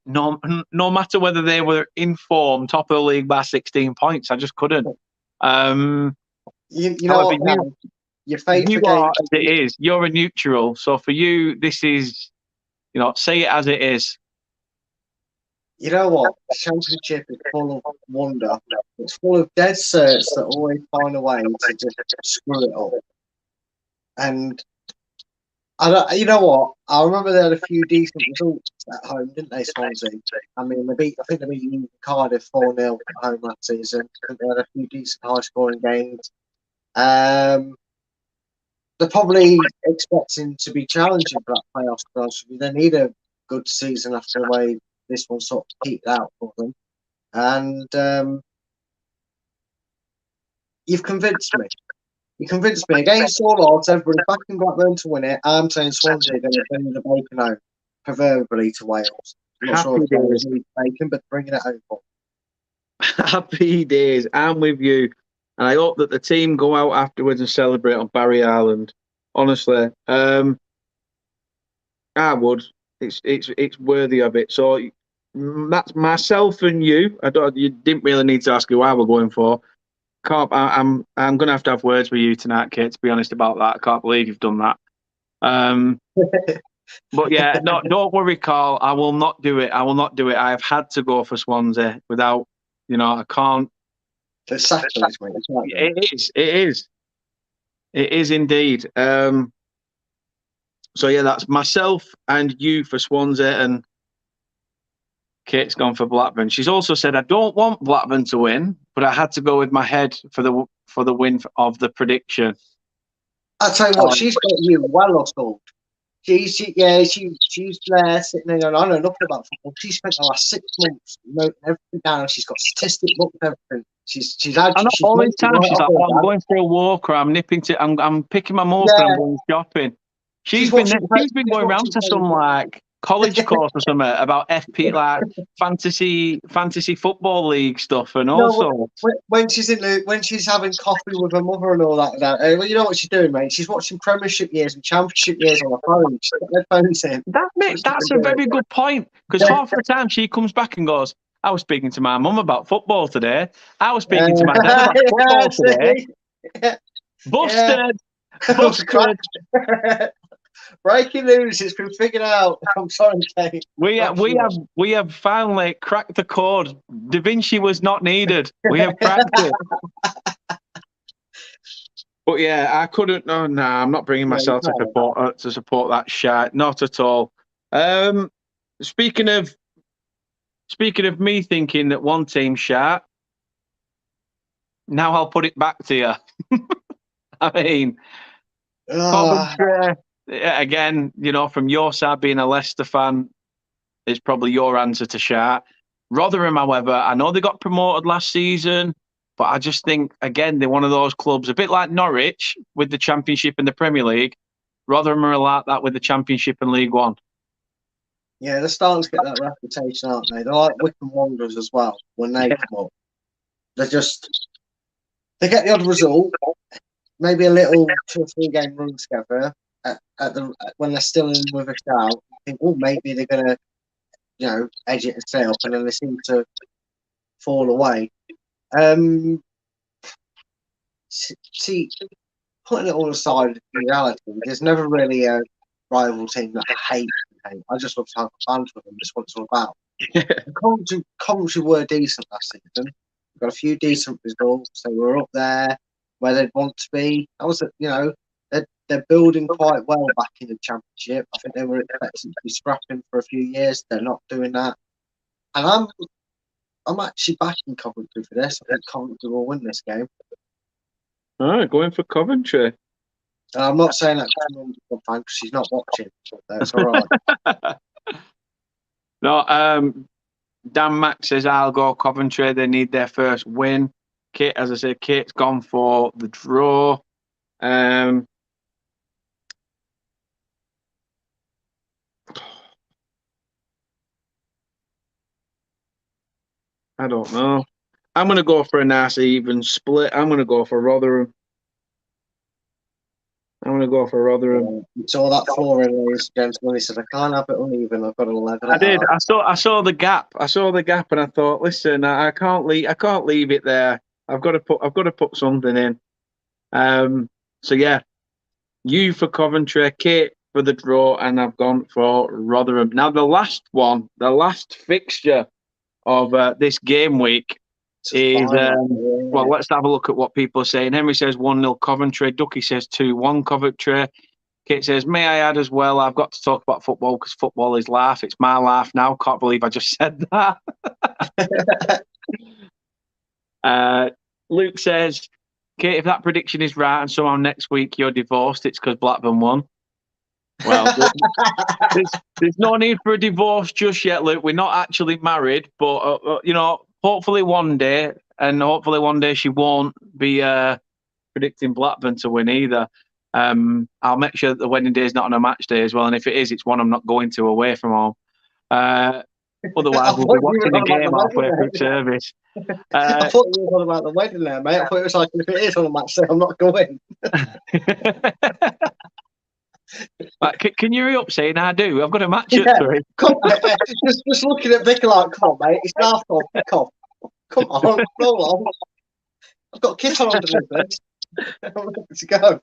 No matter whether they were in form, top of the league by 16 points, I just couldn't. You know what, your faith you are as it is. You're a neutral. So for you, this is, say it as it is. You know what? The Championship is full of wonder. It's full of dead certs that always find a way to just screw it up. And you know what? I remember they had a few decent results at home, didn't they, Swansea? I mean, I think they beat Cardiff 4-0 at home last season. I think they had a few decent high-scoring games. They're probably expecting to be challenging for that playoff spot. They need a good season after the way this one sort of peaked out for them. And you've convinced me. You convinced me. Against all odds, everybody's backing Blackburn to win it. I'm saying Swansea are going to bring the bacon home, proverbially to Wales. I'm not sure if it's bacon, but bringing it home for them. Happy days. I'm with you. And I hope that the team go out afterwards and celebrate on Barry Island. Honestly. I would. It's worthy of it. So that's myself and you. You didn't really need to ask who I were going for. I'm going to have words with you tonight, Kate, to be honest about that. I can't believe you've done that. But yeah, no, don't worry, Carl. I will not do it. I have had to go for Swansea without, I can't. It's sacrilege, mate. It is indeed. So yeah, that's myself and you for Swansea, and Kate's gone for Blackburn. She's also said, I don't want Blackburn to win, but I had to go with my head for the win of the prediction. I'll tell you what, she's got you well off. She's there sitting there going, I know nothing about football. She spent the last 6 months noting everything down. She's got statistics, look at everything. She's had. All the time she's like, I'm going for a walk, or I'm nipping to, I'm picking my walk, and I'm going shopping. She's been going around to some like college course or something about FP, like fantasy football league stuff, and also when she's having coffee with her mother and all that. Well, you know what she's doing, mate? She's watching Premiership years and Championship years on her phone. She's got their phones in. That's a very good point, because half the time she comes back and goes, I was speaking to my mum about football today. I was speaking to my dad about football today. Busted! Busted! Breaking news, it's been figured out. I'm sorry, Kate. We have finally cracked the code. Da Vinci was not needed. We have cracked it. But yeah, I couldn't. No, nah, I'm not bringing myself to support that shite. Not at all. Speaking of me thinking that one team's shite, now I'll put it back to you. I mean, Coventry, again, you know, from your side being a Leicester fan, is probably your answer to shite. Rotherham, however, I know they got promoted last season, but I just think, again, they're one of those clubs, a bit like Norwich with the Championship and the Premier League. Rotherham are like that with the Championship and League One. Yeah, they're starting to get that reputation, aren't they? They're like Wycombe Wanderers as well when they come up. They get the odd result, maybe a little 2 or 3 game run together when they're still in with a shout. You think, oh, maybe they're going to, you know, edge it and stay up, and then they seem to fall away. See, putting it all aside, in reality, there's never really a rival team that I hate. I just love to have fun with them. That's what it's all about. Coventry were decent last season. We've got a few decent results. They were up there where they'd want to be. That was, you know, they're building quite well back in the Championship. I think they were expecting to be scrapping for a few years. They're not doing that. And I'm actually backing Coventry for this. I think Coventry will win this game. All right, going for Coventry. I'm not saying that because she's not watching. So that's all right. No, Dan Max says I'll go Coventry. They need their first win. Kate, as I said, Kate's gone for the draw. I don't know. I'm going to go for a nice even split. I'm going to go for Rotherham. You saw that flooring, ladies and gentlemen. He said, I can't have it uneven. I've got to level it I did. out. I saw the gap. And I thought, listen, I can't leave it there. I've got to put something in. So yeah, you for Coventry, Kate for the draw, and I've gone for Rotherham. Now the last fixture of this game week is well, let's have a look at what people are saying. Henry says 1-0 Coventry. Ducky says 2-1 Coventry. Kate says, may I add as well, I've got to talk about football because football is life. It's my life now. Can't believe I just said that. Luke says, Kate, if that prediction is right and somehow next week you're divorced, it's because Blackburn won. Well, there's no need for a divorce just yet, Luke. We're not actually married, but, you know, hopefully one day she won't be predicting Blackburn to win either. I'll make sure that the wedding day is not on a match day as well, and if it is, it's one I'm not going to away from home. Otherwise, we'll be watching the game halfway through service. I thought you were on about the wedding there, mate. I thought it was like, if it is on a match day, I'm not going. Can you hurry up saying I do? I've got a match at 3. Come on, just looking at Vicky like, come on, mate. It's half time. Pick off. Come on, roll on. I've got a kiss on under this. I'm ready to go.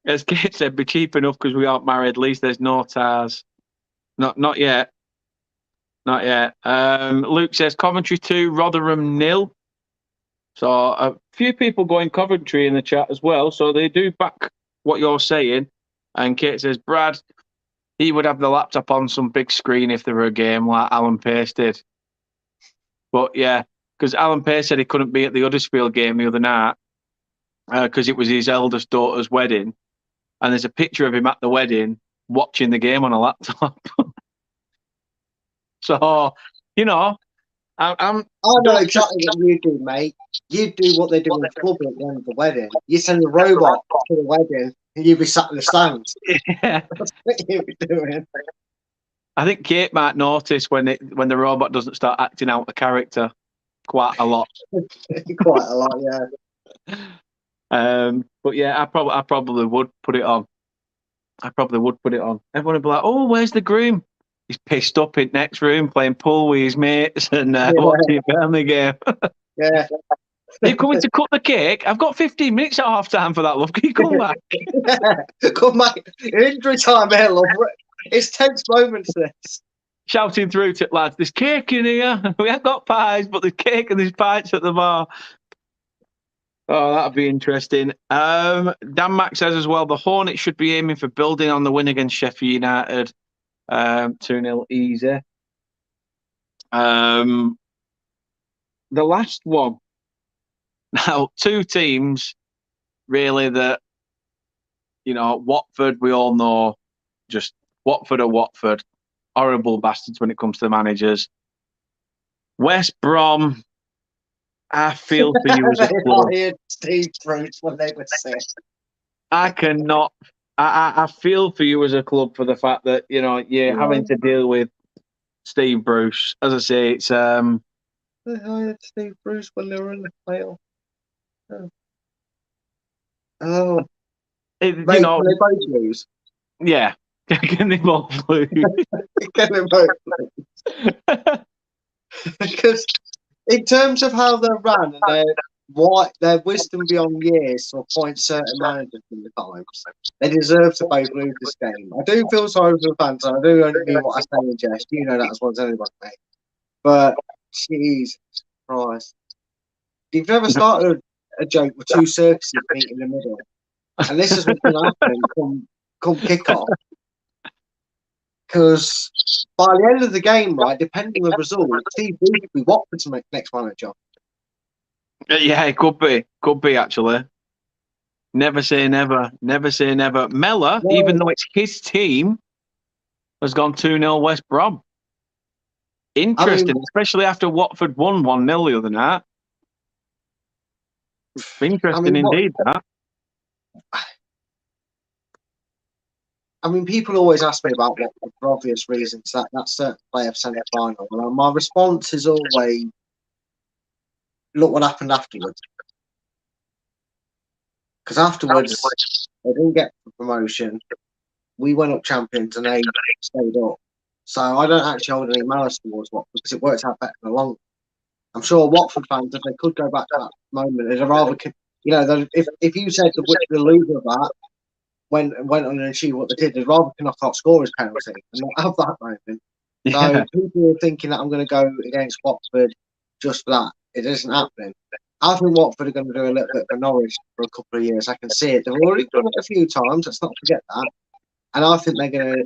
As Kate said, be cheap enough because we aren't married. At least there's no tars. Not yet. Not yet. Luke says Coventry 2, Rotherham 0. So a few people going Coventry in the chat as well. So they do back what you're saying. And Kate says, Brad, he would have the laptop on some big screen if there were a game like Alan Pace did. But yeah, because Alan Pace said he couldn't be at the Huddersfield game the other night because it was his eldest daughter's wedding. And there's a picture of him at the wedding watching the game on a laptop. So, you know, I know exactly what you do, mate. You do what they do in the club at the end of the wedding. You send a robot to the wedding and you be sat in the stands. Yeah. That's what you be doing. I think Kate might notice when the robot doesn't start acting out the character quite a lot. Quite a lot, yeah. But yeah, I probably would put it on. Everyone would be like, "Oh, where's the groom? he's pissed up in next room playing pool with his mates and watching Birmingham game. Yeah. Are you coming to cut the cake? I've got 15 minutes at half time for that, love. Can you come back? Come, mate. Injury time here, love. It's tense moments, this. Shouting through to lads, there's cake in here. We haven't got pies, but there's cake and there's pints at the bar. Oh, that'd be interesting. Dan Mack says as well, the Hornets should be aiming for building on the win against Sheffield United. 2-0 easy. The last one. Now, two teams, really, that, Watford, we all know, just Watford are Watford. Horrible bastards when it comes to managers. West Brom, I feel for you as a club. Steve Bruce when they were sick. I cannot. I feel for you as a club for the fact that you're having to deal with Steve Bruce. As I say, it's They hired Steve Bruce when they were in the playoff. Oh, mate, can they both lose? Yeah, can they both lose? Can they both lose? Because in terms of how they're run and their wisdom beyond years to appoint certain managers in the times, they deserve to both lose this game. I do feel sorry for the fans, and I do only mean what I say in jest. You know that as well as anyone, mate. But Jesus Christ, you've never started a joke with two circuses meet in the middle, and this is what's going to happen come kick-off. Because by the end of the game, right, depending on the result, Steve Bruce could be Watford's next manager. Yeah, it could be actually. Never say never. Never say never. Mellor, even though it's his team, has gone 2-0 West Brom. Interesting, especially after Watford won 1-0 the other night. Interesting indeed, that. I mean, people always ask me about Watford for obvious reasons. That's certain player semi-final. And my response is always, look what happened afterwards. Because afterwards, they didn't get the promotion. We went up champions and they stayed up. So I don't actually hold any malice towards Watford because it worked out better in the long run. I'm sure Watford fans, if they could go back to that moment, they'd rather, if you said the loser of that went on and achieved what they did, they'd rather knock out scorers penalty and not have that moment. Yeah. So people are thinking that I'm going to go against Watford just for that. It isn't happening. I think Watford are going to do a little bit of Norwich for a couple of years. I can see it. They've already done it a few times. Let's not forget that. And I think they're going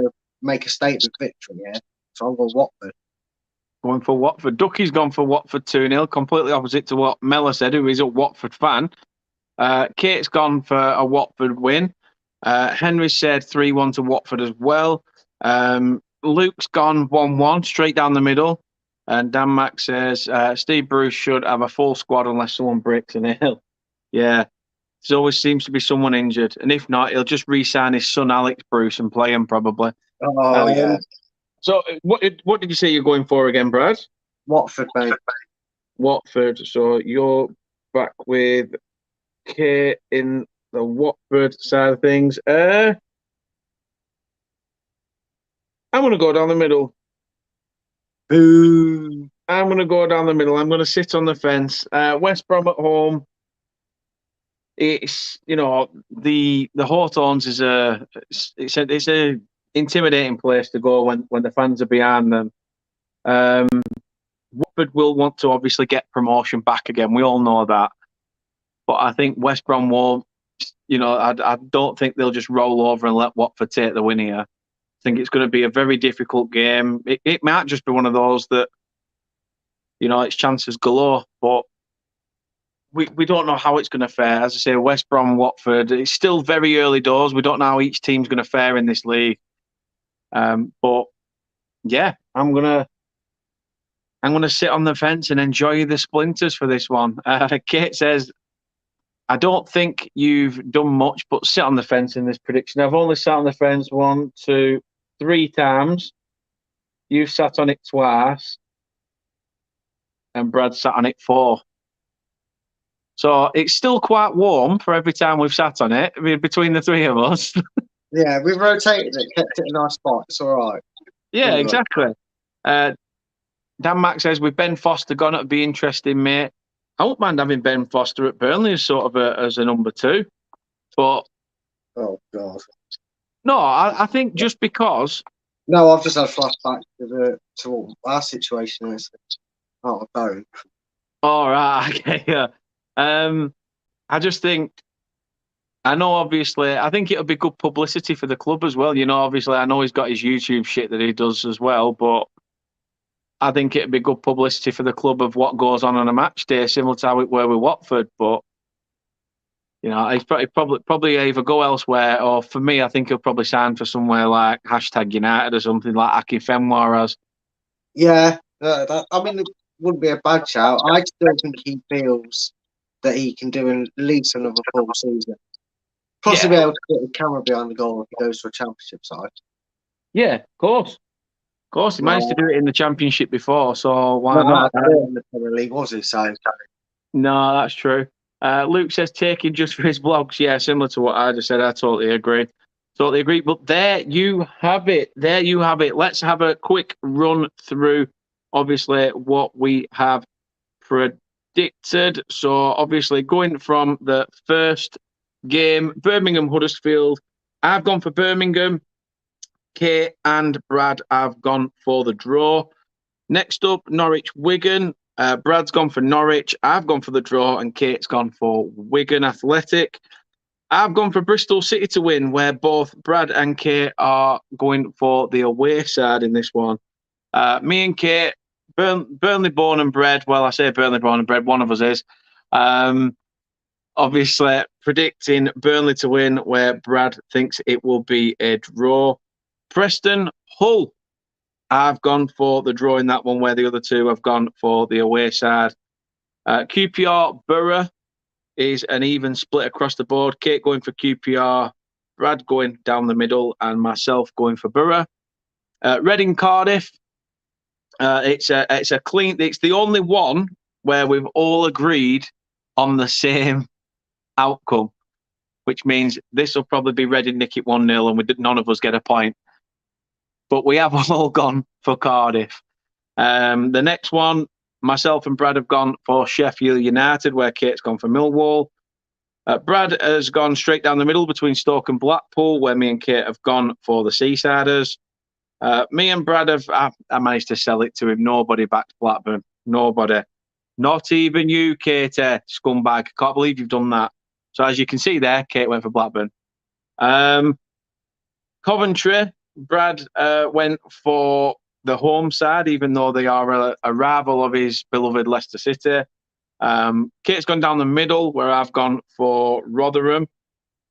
to make a statement victory. Yeah. So I'm going Watford. Going for Watford. Ducky's gone for Watford 2-0, completely opposite to what Mellor said, who is a Watford fan. Kate's gone for a Watford win. Henry said 3-1 to Watford as well. Luke's gone 1-1, straight down the middle. And Dan Mack says Steve Bruce should have a full squad unless someone breaks a nail. Yeah, there always seems to be someone injured. And if not, he'll just re-sign his son Alex Bruce and play him probably. Oh, yeah. So what did you say you're going for again, Brad? Watford, mate. Watford. So you're back with Kate in the Watford side of things. I'm going to go down the middle. Boo. I'm going to go down the middle. I'm going to sit on the fence. West Brom at home. It's the Hawthorns is it's a intimidating place to go when the fans are behind them. Watford will want to obviously get promotion back again. We all know that. But I think West Brom won't, I don't think they'll just roll over and let Watford take the win here. I think it's going to be a very difficult game. It might just be one of those that, it's chances galore. But we don't know how it's going to fare. As I say, West Brom, Watford, it's still very early doors. We don't know how each team's going to fare in this league. But yeah, I'm gonna sit on the fence and enjoy the splinters for this one. Kate says, I don't think you've done much, but sit on the fence in this prediction. I've only sat on the fence 1, 2, 3 times. You've sat on it twice, and Brad sat on it 4. So it's still quite warm for every time we've sat on it between the three of us. Yeah, we've rotated it, kept it in our spot. It's all right. Yeah, exactly. Dan Mack says, with Ben Foster gone, it'd be interesting, mate. I wouldn't mind having Ben Foster at Burnley as sort of as a number 2. But oh God. No, I think just because. No, I've just had flashbacks to what our situation is. Oh, don't. All right, okay, yeah. I just think. I know, obviously, I think it'll be good publicity for the club as well. You know, obviously, I know he's got his YouTube shit that he does as well, but I think it'd be good publicity for the club of what goes on a match day, similar to how it were with Watford. But you know, he's probably either go elsewhere, or for me, I think he'll probably sign for somewhere like #United or something like Aki Fenwar has. Yeah, I mean, it wouldn't be a bad shout. I still think he feels that he can do at least another full season. Plus, he'll be able to put the camera behind the goal if he goes to a championship side. Yeah, of course. Of course, he managed to do it in the Championship before, so why not? In the Premier League, was it? So, No, that's true. Luke says taking just for his blogs. Yeah, similar to what I just said. I totally agree. Totally agree. But there you have it. There you have it. Let's have a quick run through, obviously, what we have predicted. So, obviously, going from the first game, Birmingham Huddersfield, I've gone for Birmingham. Kate and Brad have gone for the draw. Next up, Norwich Wigan. Brad's gone for Norwich. I've gone for the draw, and Kate's gone for Wigan Athletic. I've gone for Bristol City to win, where both Brad and Kate are going for the away side in this one. Me and Kate, Burnley born and bred. Well, I say Burnley born and bred. One of us is. Obviously, predicting Burnley to win, where Brad thinks it will be a draw. Preston Hull. I've gone for the draw in that one, where the other two have gone for the away side. QPR Borough is an even split across the board. Kate going for QPR, Brad going down the middle, and myself going for Borough. Reading Cardiff. It's a clean. It's the only one where we've all agreed on the same outcome, which means this will probably be Reading nick it 1-0, and none of us get a point. But we have all gone for Cardiff. The next one, myself and Brad have gone for Sheffield United, where Kate's gone for Millwall. Brad has gone straight down the middle between Stoke and Blackpool, where me and Kate have gone for the Seasiders. Me and Brad I managed to sell it to him. Nobody backed Blackburn. Nobody. Not even you, Kate, scumbag. Can't believe you've done that. So as you can see there, Kate went for Blackburn. Coventry. Brad went for the home side, even though they are a rival of his beloved Leicester City. Kate's gone down the middle, where I've gone for Rotherham.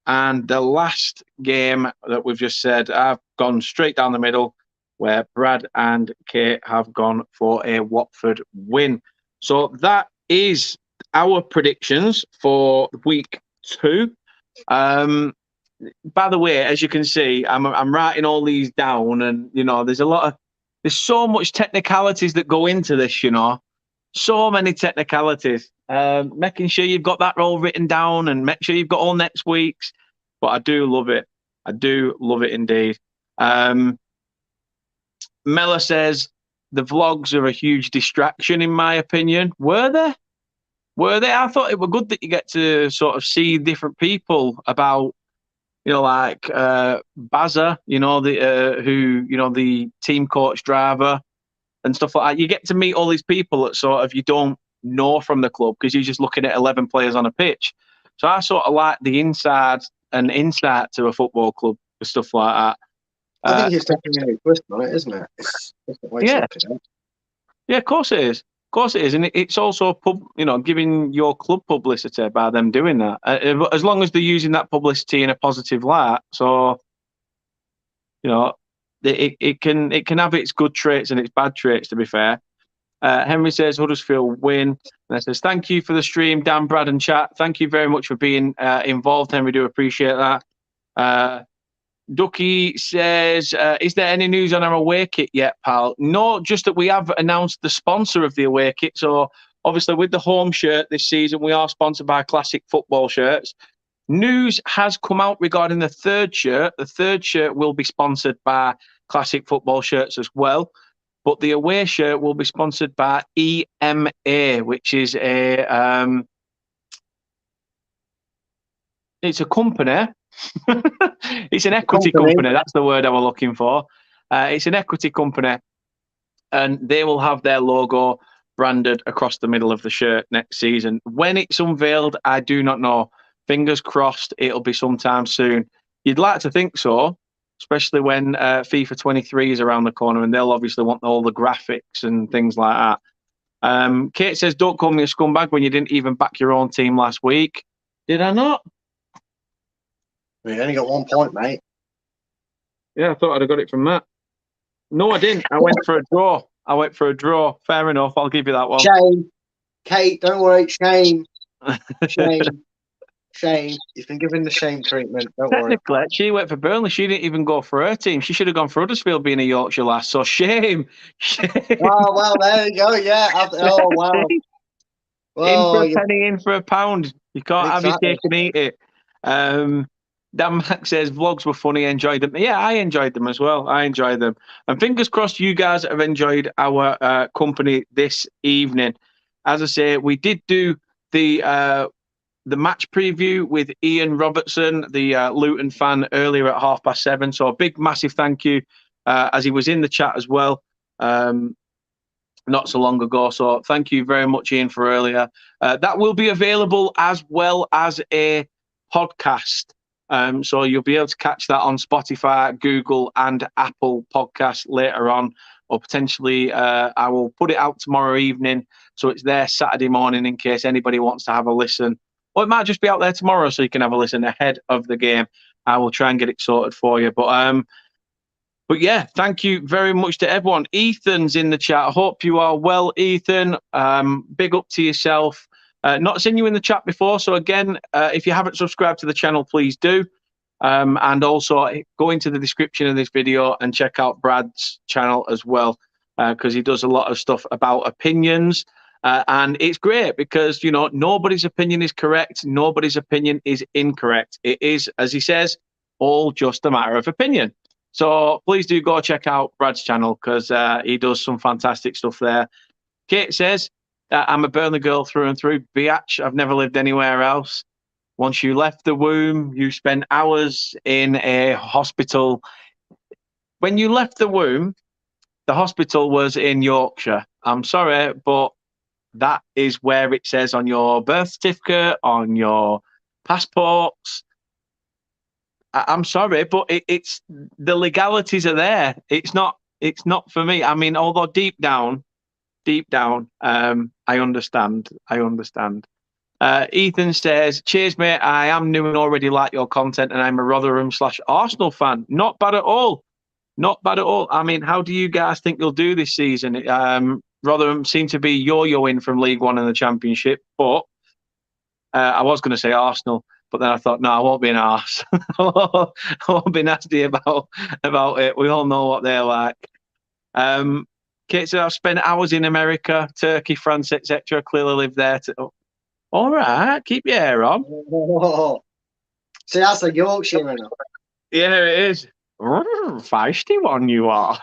And the last game that we've just said, I've gone straight down the middle, where Brad and Kate have gone for a Watford win. So that is our predictions for week 2. By the way, as you can see, I'm writing all these down, and you know, there's so much technicalities that go into this. You know, so many technicalities. Making sure you've got that all written down, and make sure you've got all next week's. But I do love it. I do love it indeed. Mella says the vlogs are a huge distraction, in my opinion. Were they? Were they? I thought it were good that you get to sort of see different people about. You know, like Bazza, you know, the team coach driver and stuff like that. You get to meet all these people that sort of you don't know from the club, because you're just looking at 11 players on a pitch. So I sort of like the inside and insight to a football club and stuff like that. I think it's definitely a new twist on it, isn't it? It's a different way to look at it. Yeah, of course it is. Of course it is, and it's also giving your club publicity by them doing that. As long as they're using that publicity in a positive light, so you know, it can have its good traits and its bad traits. To be fair, Henry says Huddersfield win, and I says thank you for the stream, Dan, Brad, and chat. Thank you very much for being involved, Henry. Do appreciate that. Ducky says, is there any news on our away kit yet, pal? No, just that we have announced the sponsor of the away kit. So obviously with the home shirt this season, we are sponsored by Classic Football Shirts. News has come out regarding the third shirt. The third shirt will be sponsored by classic football shirts as well. But the away shirt will be sponsored by EMA, which is it's a company. It's an equity company. That's the word I was looking for. It's an equity company, and they will have their logo branded across the middle of the shirt next season. When it's unveiled, I do not know. Fingers crossed it'll be sometime soon. You'd like to think so, especially when FIFA 23 is around the corner, and they'll obviously want all the graphics and things like that. Kate says, don't call me a scumbag when you didn't even back your own team last week. Did I not? We only got 1 point, mate. Yeah, I thought I'd have got it from Matt. No, I didn't. I went for a draw. Fair enough. I'll give you that one. Shame. Kate, don't worry. Shame. Shame. You've been given the shame treatment. Don't Technically, worry. she went for Burnley. She didn't even go for her team. She should have gone for Huddersfield being a Yorkshire lass. So shame. Oh, well, there you go. Yeah. Oh, wow. In for a penny, in for a pound. You can't have your cake and eat it. Dan Max says, vlogs were funny, enjoyed them. Yeah, I enjoyed them as well. I enjoyed them. And fingers crossed you guys have enjoyed our company this evening. As I say, we did do the match preview with Ian Robertson, the Luton fan, earlier at 7:30. So a big, massive thank you, as he was in the chat as well, not so long ago. So thank you very much, Ian, for earlier. That will be available as well as a podcast. So you'll be able to catch that on Spotify, Google, and Apple Podcasts later on, or potentially I will put it out tomorrow evening, so it's there Saturday morning in case anybody wants to have a listen. Or it might just be out there tomorrow, so you can have a listen ahead of the game. I will try and get it sorted for you. But yeah, thank you very much to everyone. Ethan's in the chat. I hope you are well, Ethan. Big up to yourself. Not seen you in the chat before, so again, if you haven't subscribed to the channel, please do. And also go into the description of this video and check out Brad's channel as well, because he does a lot of stuff about opinions. And it's great because, you know, nobody's opinion is correct. Nobody's opinion is incorrect. It is, as he says, all just a matter of opinion. So please do go check out Brad's channel because he does some fantastic stuff there. Kate says, I'm a Burnley girl through and through. Biatch, I've never lived anywhere else. Once you left the womb, you spent hours in a hospital. When you left the womb, the hospital was in Yorkshire. I'm sorry, but that is where it says on your birth certificate, on your passports. I'm sorry, but it's the legalities are there. It's not for me. I mean, although deep down, I understand. Ethan says, cheers, mate. I am new and already like your content, and I'm a Rotherham/Arsenal fan. Not bad at all. Not bad at all. I mean, how do you guys think you'll do this season? Rotherham seem to be yo-yoing from League One and the Championship, but I was going to say Arsenal, but then I thought, no, I won't be an arse. I won't be nasty about it. We all know what they're like. Kate said, I've spent hours in America, Turkey, France, etc. Clearly live there. All right, keep your hair on. See, that's a Yorkshire enough. Yeah, it is. Feisty one you are.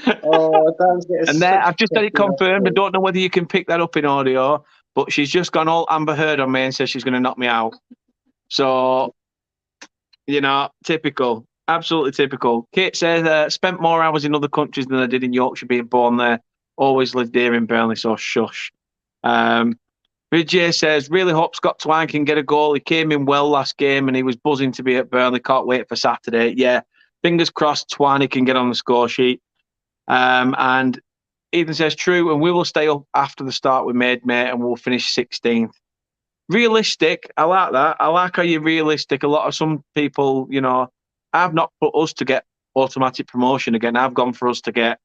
And there, I've just had it confirmed. I don't know whether you can pick that up in audio, but she's just gone all Amber Heard on me and says she's going to knock me out. So, you know, typical. Absolutely typical. Kate says, spent more hours in other countries than I did in Yorkshire being born there. Always lived here in Burnley, so shush. Vijay says, really hope Scott Twine can get a goal. He came in well last game and he was buzzing to be at Burnley. Can't wait for Saturday. Yeah, fingers crossed Twine can get on the score sheet. And Ethan says, true, and we will stay up after the start we made, mate, and we'll finish 16th. Realistic, I like that. I like how you're realistic. Some people, you know, I've not put us to get automatic promotion again. I've gone for us to get,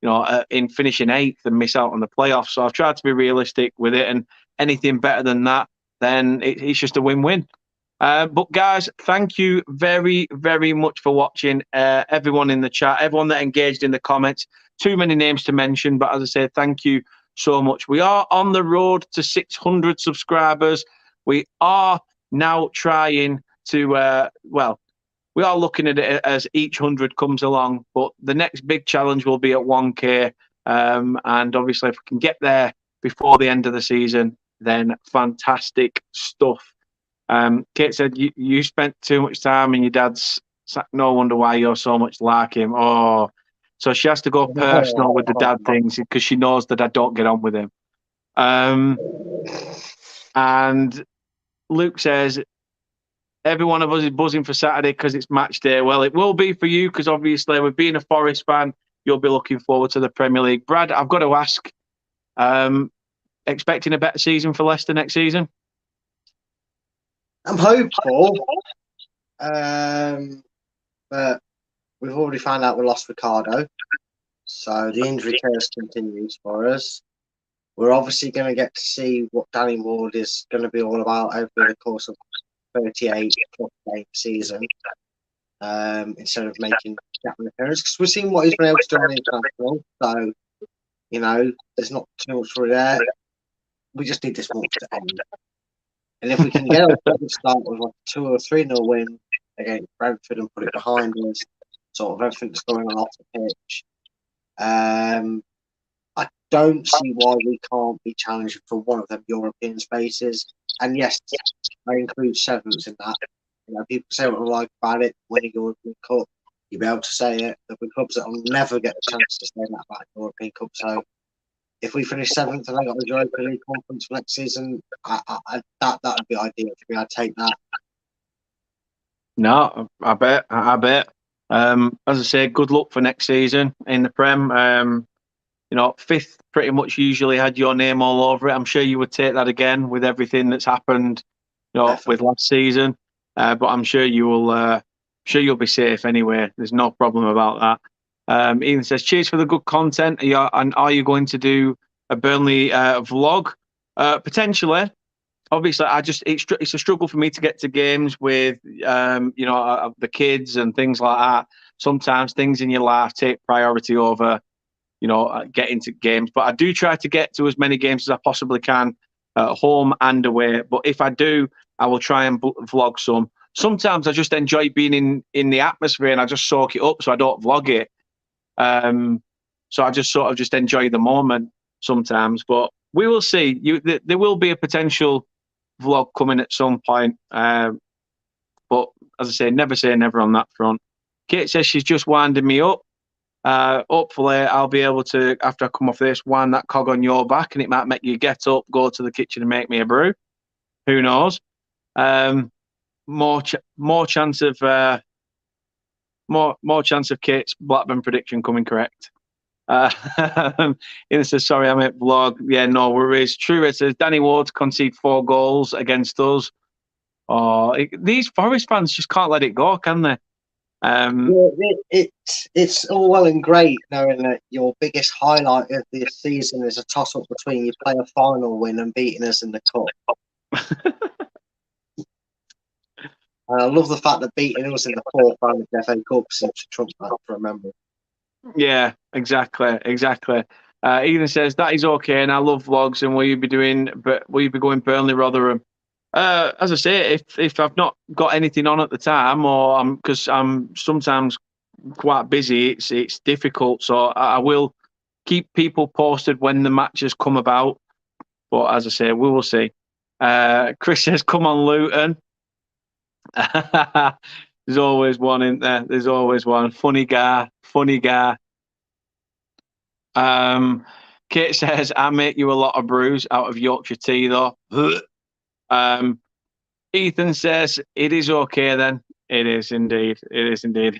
you know, in finishing 8th and miss out on the playoffs. So I've tried to be realistic with it, and anything better than that, then it's just a win-win. But guys, thank you very, very much for watching. Everyone in the chat, everyone that engaged in the comments. Too many names to mention, but as I say, thank you so much. We are on the road to 600 subscribers. We are now trying to, we are looking at it as each 100 comes along. But the next big challenge will be at 1K. And obviously, if we can get there before the end of the season, then fantastic stuff. Kate said you spent too much time in your dad's. No wonder why you're so much like him. Oh, so she has to go personal with the dad things because she knows that I don't get on with him. And Luke says every one of us is buzzing for Saturday because it's match day. Well, it will be for you because obviously, with being a Forest fan, you'll be looking forward to the Premier League. Brad, I've got to ask, expecting a better season for Leicester next season? I'm hopeful, but we've already found out we lost Ricardo, so the injury curse continues for us. We're obviously going to get to see what Danny Ward is going to be all about over the course of 38 plus game season, instead of making Chapman appearance, because we've seen what he's been able to do on international. So, there's not too much for it there. We just need this match to end. And if we can get a start with like 2 or 3-0 win against Brentford and put it behind us, sort of everything that's going on off the pitch, I don't see why we can't be challenging for one of them European spaces. And yes, I include sevens in that. People say what they like about it, winning European Cup. You'll be able to say it. There'll be clubs that will never get the chance to say that about European Cup. So if we finish 7th and I got the Europa League conference for next season, that would be ideal for me. I'd take that. No, I bet. As I say, good luck for next season in the Prem. 5th pretty much usually had your name all over it. I'm sure you would take that again with everything that's happened, with last season. But I'm sure you will. You'll be safe anyway. There's no problem about that. Ian says, "Cheers for the good content. Are you going to do a Burnley vlog? Potentially. Obviously, it's a struggle for me to get to games with the kids and things like that. Sometimes things in your life take priority over getting to games. But I do try to get to as many games as I possibly can, home and away. But if I do, I will try and vlog some. Sometimes I just enjoy being in the atmosphere and I just soak it up, so I don't vlog it. So I just sort of just enjoy the moment sometimes. But we will see. There will be a potential vlog coming at some point. But as I say never on that front. Kate says she's just winding me up. Hopefully I'll be able to, after I come off this, wind that cog on your back and it might make you get up, go to the kitchen and make me a brew. Who knows? More chance of Kate's Blackburn prediction coming correct. It says, sorry, I meant vlog. Yeah, no worries. True, it says Danny Ward conceded 4 goals against us. These Forest fans just can't let it go, can they? It's all well and great knowing that your biggest highlight of the season is a toss-up between you play a final win and beating us in the cup. And I love the fact that beating us in the 4th round of the FA Cup seems to trump that for a memory. Yeah, exactly. Ethan says that is okay, and I love vlogs. And will you be going Burnley Rotherham? As I say, if I've not got anything on at the time, or because I'm sometimes quite busy, it's difficult. So I will keep people posted when the matches come about. But as I say, we will see. Chris says, "Come on, Luton." There's always one in there. There's always one. Funny guy. Kate says, I make you a lot of brews out of Yorkshire tea, though. Ethan says, it is okay then. It is indeed.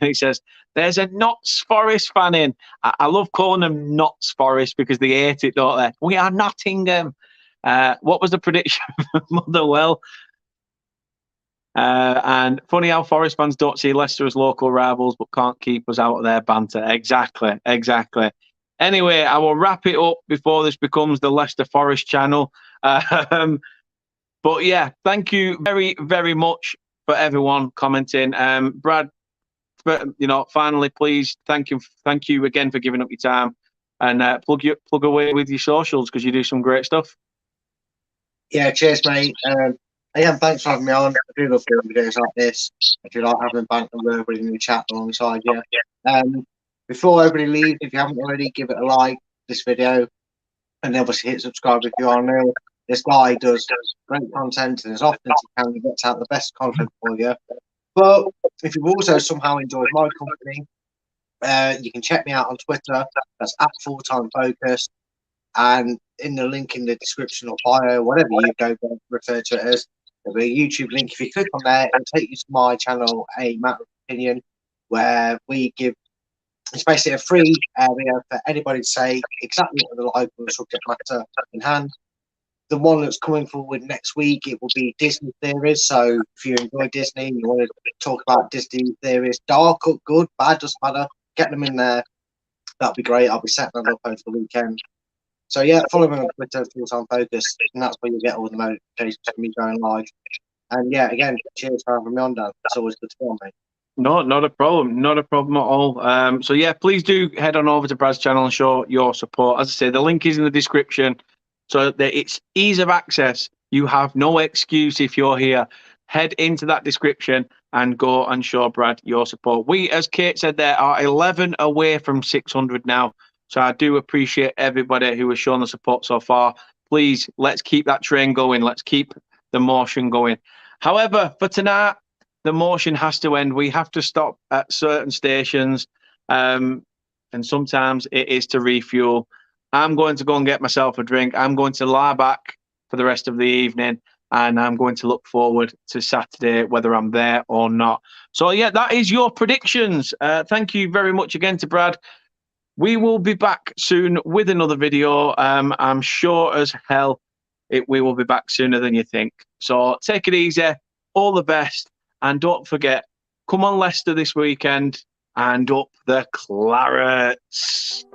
He says, there's a Notts Forest fan in. I love calling them Notts Forest because they hate it, don't they? We are Nottingham. What was the prediction? Motherwell. And funny how Forest fans don't see Leicester as local rivals but can't keep us out of their banter. Exactly. Anyway, I will wrap it up before this becomes the Leicester Forest channel. But yeah, thank you very, very much for everyone commenting. Brad, finally, please, thank you again for giving up your time, and plug away with your socials because you do some great stuff. Yeah, cheers, mate. Again, thanks for having me on. I do love doing videos like this. If you like having banter with everybody in the chat alongside you. Before everybody leaves, if you haven't already, give it a like, this video, and obviously hit subscribe if you are new. This guy does great content, and as often as he can, he gets out the best content for you. But if you've also somehow enjoyed my company, you can check me out on Twitter. That's at Fulltime Focus. And in the link in the description or bio, whatever you go refer to it as, there'll be a YouTube link. If you click on there, it'll take you to my channel, A Matter of Opinion, where we give, it's basically a free area for anybody to say exactly what they like on the subject matter in hand. The one that's coming forward next week, it will be Disney theories. So if you enjoy Disney and you want to talk about Disney theories, dark or good, bad, doesn't matter, get them in there. That'd be great. I'll be setting that up over the weekend. So yeah, follow me on Twitter, Fulltime Focus, and that's where you get all the notifications from me going live. And yeah, again, cheers for having me on, Dan. It's always good to be on, mate. No, not a problem. Not a problem at all. So yeah, please do head on over to Brad's channel and show your support. As I say, the link is in the description, so that it's ease of access. You have no excuse if you're here. Head into that description and go and show Brad your support. We, as Kate said, there are 11 away from 600 now. So I do appreciate everybody who has shown the support so far. Please, let's keep that train going. Let's keep the motion going. However, for tonight, the motion has to end. We have to stop at certain stations, and sometimes it is to refuel. I'm going to go and get myself a drink. I'm going to lie back for the rest of the evening, and I'm going to look forward to Saturday, whether I'm there or not. So, yeah, that is your predictions. Thank you very much again to Brad. We will be back soon with another video. I'm sure as hell we will be back sooner than you think. So take it easy. All the best. And don't forget, come on Leicester this weekend and up the Clarets.